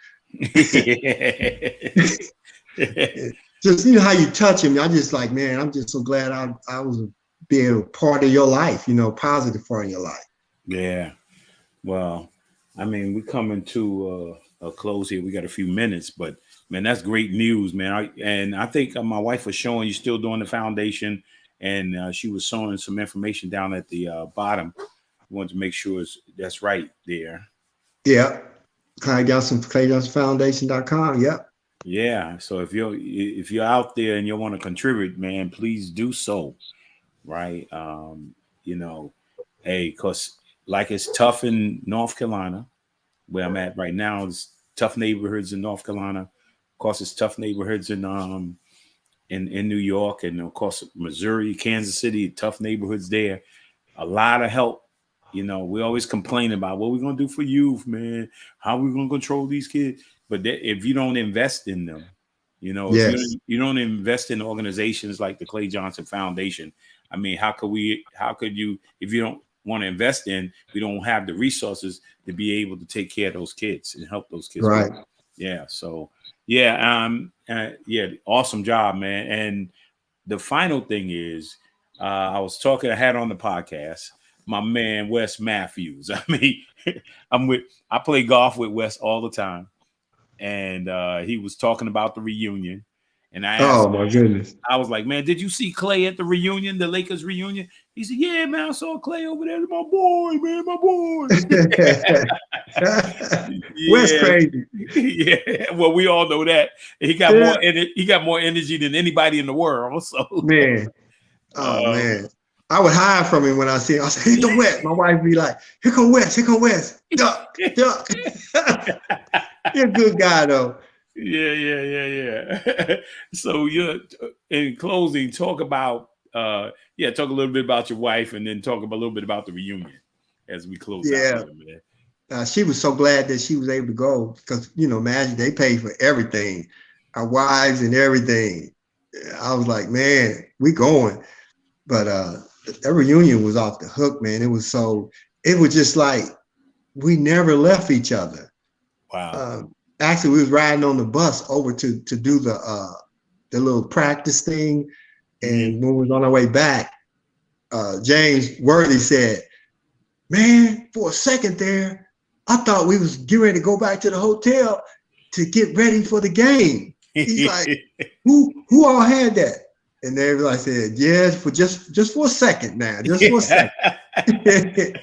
Just, you know, how you touch him. I just like, man, I'm just so glad I was being a part of your life, you know, positive part of your life. Yeah. Well, I mean, we're coming to a close here. We got a few minutes, but man, that's great news, man. I think my wife was showing you still doing the foundation, and she was showing some information down at the bottom. I wanted to make sure that's right there. Yeah. Clay Johnson, ClayJohnsonFoundation.com. Yep. Yeah. So if you're out there and you want to contribute, man, please do so. Right. You know, hey, because like it's tough in North Carolina, where I'm at right now. It's tough neighborhoods in North Carolina. Of course, it's tough neighborhoods in New York, and of course Missouri, Kansas City, tough neighborhoods there. A lot of help. You know, we always complain about what we're gonna do for youth, man. How we gonna control these kids? But if you don't invest in them, you know, yes. if you don't invest in organizations like the Clay Johnson Foundation, I mean, how could you, if you don't want to invest in, we don't have the resources to be able to take care of those kids and help those kids. Right. Yeah. So, yeah. Awesome job, man. And the final thing is, I had on the podcast my man, Wes Matthews. I mean, I play golf with Wes all the time. And he was talking about the reunion. And I asked my goodness. I was like, man, did you see Clay at the reunion, the Lakers reunion? He said, yeah, man, I saw Clay over there. My boy, man, my boy. Wes crazy. Yeah. Well, we all know that. He got more energy than anybody in the world. So man. Oh man. I would hide from him when I see him. I say, "Here come Wes." My wife be like, "Here come Wes. Here come Wes. Duck, duck." You're a good guy, though. Yeah. So in closing, talk a little bit about your wife, and then talk a little bit about the reunion as we close out. She was so glad that she was able to go because, you know, Magic, they paid for everything, our wives and everything. I was like, man, we going. But that reunion was off the hook, man. It was just like we never left each other. Wow. Actually, we was riding on the bus over to do the little practice thing. And when we was on our way back, James Worthy said, man, for a second there, I thought we was getting ready to go back to the hotel to get ready for the game. He's like, who all had that? And everybody said, yes, for just for a second now, just for a second.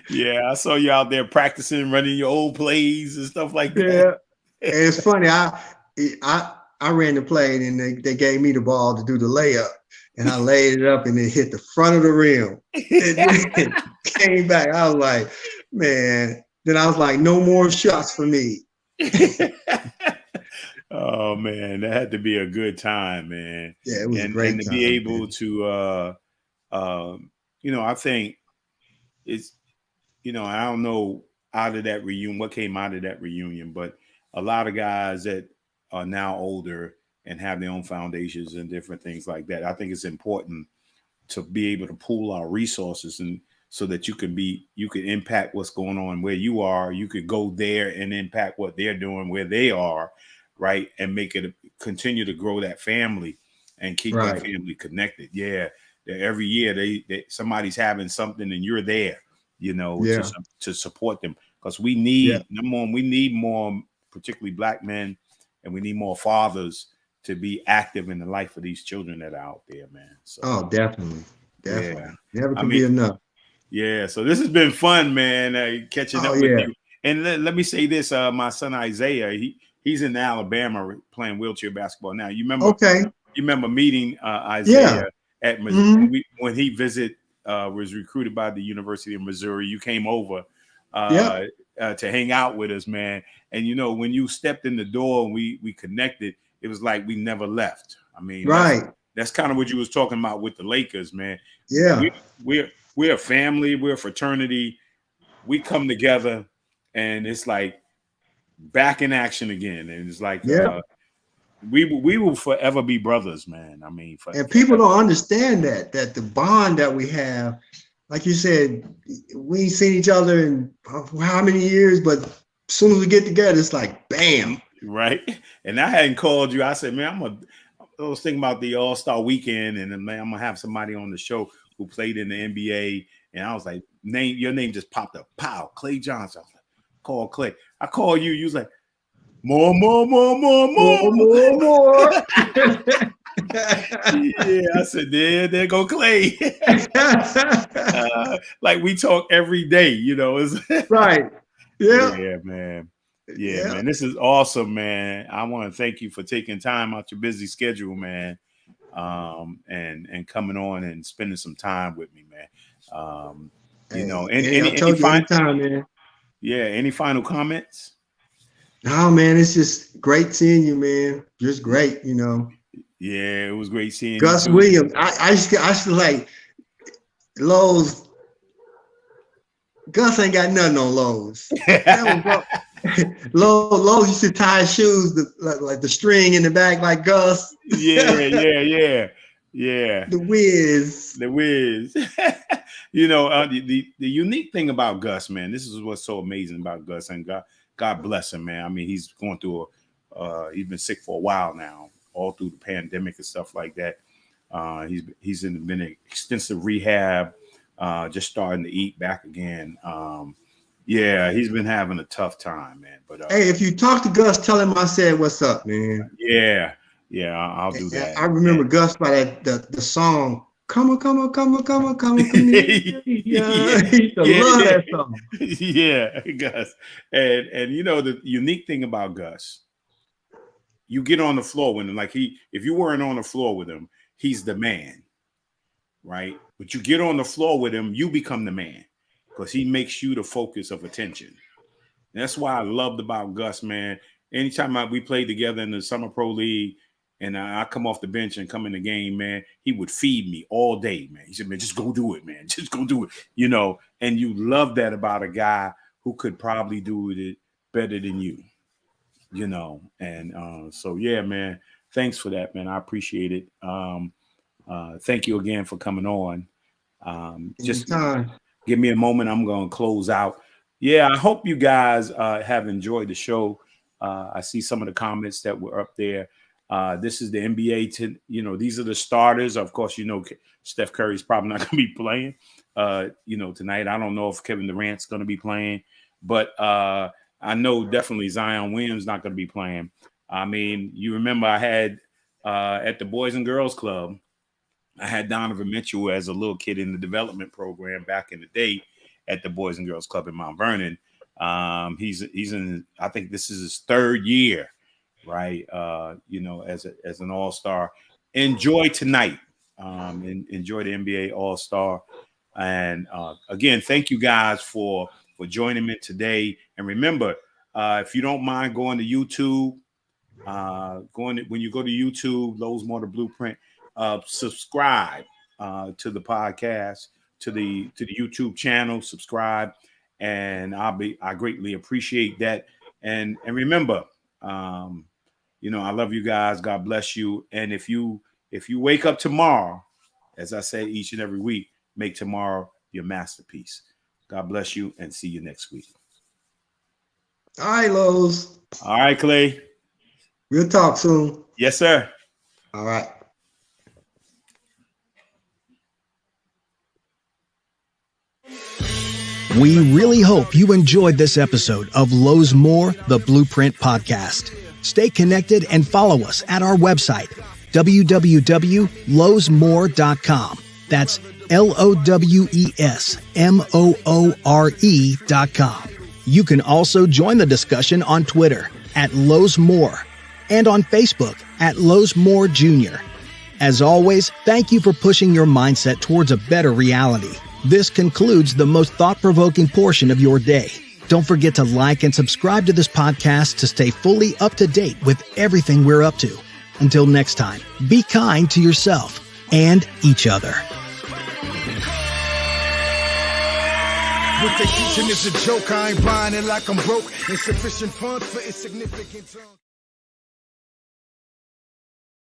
Yeah, I saw you out there practicing, running your old plays and stuff like that. Yeah, and it's funny. I ran the play, and they gave me the ball to do the layup, and I laid it up, and it hit the front of the rim. It came back. I was like, man. Then I was like, no more shots for me. Oh man, that had to be a good time, man. Yeah, it was a great time. And to be able to, I think it's, I don't know out of that reunion, what came out of that reunion, but a lot of guys that are now older and have their own foundations and different things like that. I think it's important to be able to pool our resources and so that you can impact what's going on where you are. You could go there and impact what they're doing where they are, right? And make it continue to grow that family and keep that family connected. Yeah. Every year they somebody's having something and you're there, you know, to support them. Because we need, number one, we need more, particularly Black men, and we need more fathers to be active in the life of these children that are out there, man. So, oh, definitely. Yeah. Never can be enough. Yeah. So this has been fun, man. Catching up with you. And let me say this: my son Isaiah, he's in Alabama playing wheelchair basketball now. You remember? Okay. You remember meeting Isaiah at Missouri when he was recruited by the University of Missouri. You came over to hang out with us, man. And you know, when you stepped in the door and we connected, it was like we never left. I mean, that's kind of what you was talking about with the Lakers, man. Yeah, we're a family, we're a fraternity. We come together, and it's like back in action again. And it's like we will forever be brothers, man. I mean, and people don't understand that the bond that we have, like you said, we ain't seen each other in how many years, but as soon as we get together, it's like bam. Right. And I hadn't called you. I said, man, I was thinking about the All-Star weekend, and then, man, I'm gonna have somebody on the show who played in the NBA. And I was like, your name just popped up. Pow, Clay Johnson. I was like, call Clay. I call you. You was like, more. Yeah, I said, there go Clay. Like we talk every day, you know. Right. Yeah. Yeah, man. Yeah, man. This is awesome, man. I want to thank you for taking time out your busy schedule, man. And coming on and spending some time with me, man. You know, any final time, man. Yeah, any final comments? No, man, it's just great seeing you, man. Just great, you know. Yeah, it was great seeing Gus you. Williams. I used to like Lowe's. Gus ain't got nothing on Lowe's. Lowe's used to tie shoes like the string in the back like Gus. Yeah. The Wiz. You know, the unique thing about Gus, man, this is what's so amazing about Gus, and God bless him, man. I mean, he's going through he's been sick for a while now, all through the pandemic and stuff like that. He's been in extensive rehab, just starting to eat back again. Yeah, he's been having a tough time, man. But hey, if you talk to Gus, tell him I said what's up, man. Yeah, I'll do that. I remember Gus by the song. Come on. Yeah, he used to love that song. Yeah, Gus. And you know the unique thing about Gus, you get on the floor with him, like if you weren't on the floor with him, he's the man, right? But you get on the floor with him, you become the man, because he makes you the focus of attention. And that's why I loved about Gus, man. Anytime we played together in the Summer Pro League, and I come off the bench and come in the game, man, he would feed me all day, man. He said, man, just go do it, man. Just go do it, you know. And you love that about a guy who could probably do it better than you, you know. And so, yeah, man, thanks for that, man. I appreciate it. Thank you again for coming on. Just give me a moment. I'm going to close out. Yeah, I hope you guys have enjoyed the show. I see some of the comments that were up there. This is the NBA. You know, these are the starters. Of course, you know, Steph Curry's probably not going to be playing, you know, tonight. I don't know if Kevin Durant's going to be playing, but I know definitely Zion Williams not going to be playing. I mean, you remember I had at the Boys and Girls Club, I had Donovan Mitchell as a little kid in the development program back in the day at the Boys and Girls Club in Mount Vernon. He's in, I think this is his third year. Right, you know, as an all-star. Enjoy tonight, and enjoy the NBA All-Star. And again, thank you guys for joining me today. And remember, if you don't mind going to YouTube, when you go to YouTube, Lowe's Motor Blueprint, subscribe to the podcast, to the YouTube channel, subscribe, and I greatly appreciate that. And remember, you know, I love you guys. God bless you. And if you wake up tomorrow, as I say each and every week, make tomorrow your masterpiece. God bless you, and see you next week. All right, Lowe's. All right, Clay. We'll talk soon. Yes, sir. All right. We really hope you enjoyed this episode of Lowe's More, the Blueprint Podcast. Stay connected and follow us at our website, www.lowesmore.com. That's LOWESMOORE.com. You can also join the discussion on Twitter at Lowe's More and on Facebook at Lowe's More Jr. As always, thank you for pushing your mindset towards a better reality. This concludes the most thought-provoking portion of your day. Don't forget to like and subscribe to this podcast to stay fully up to date with everything we're up to. Until next time, be kind to yourself and each other. What they teaching is a joke. I ain't buying it like I'm broke. Insufficient funds for insignificant.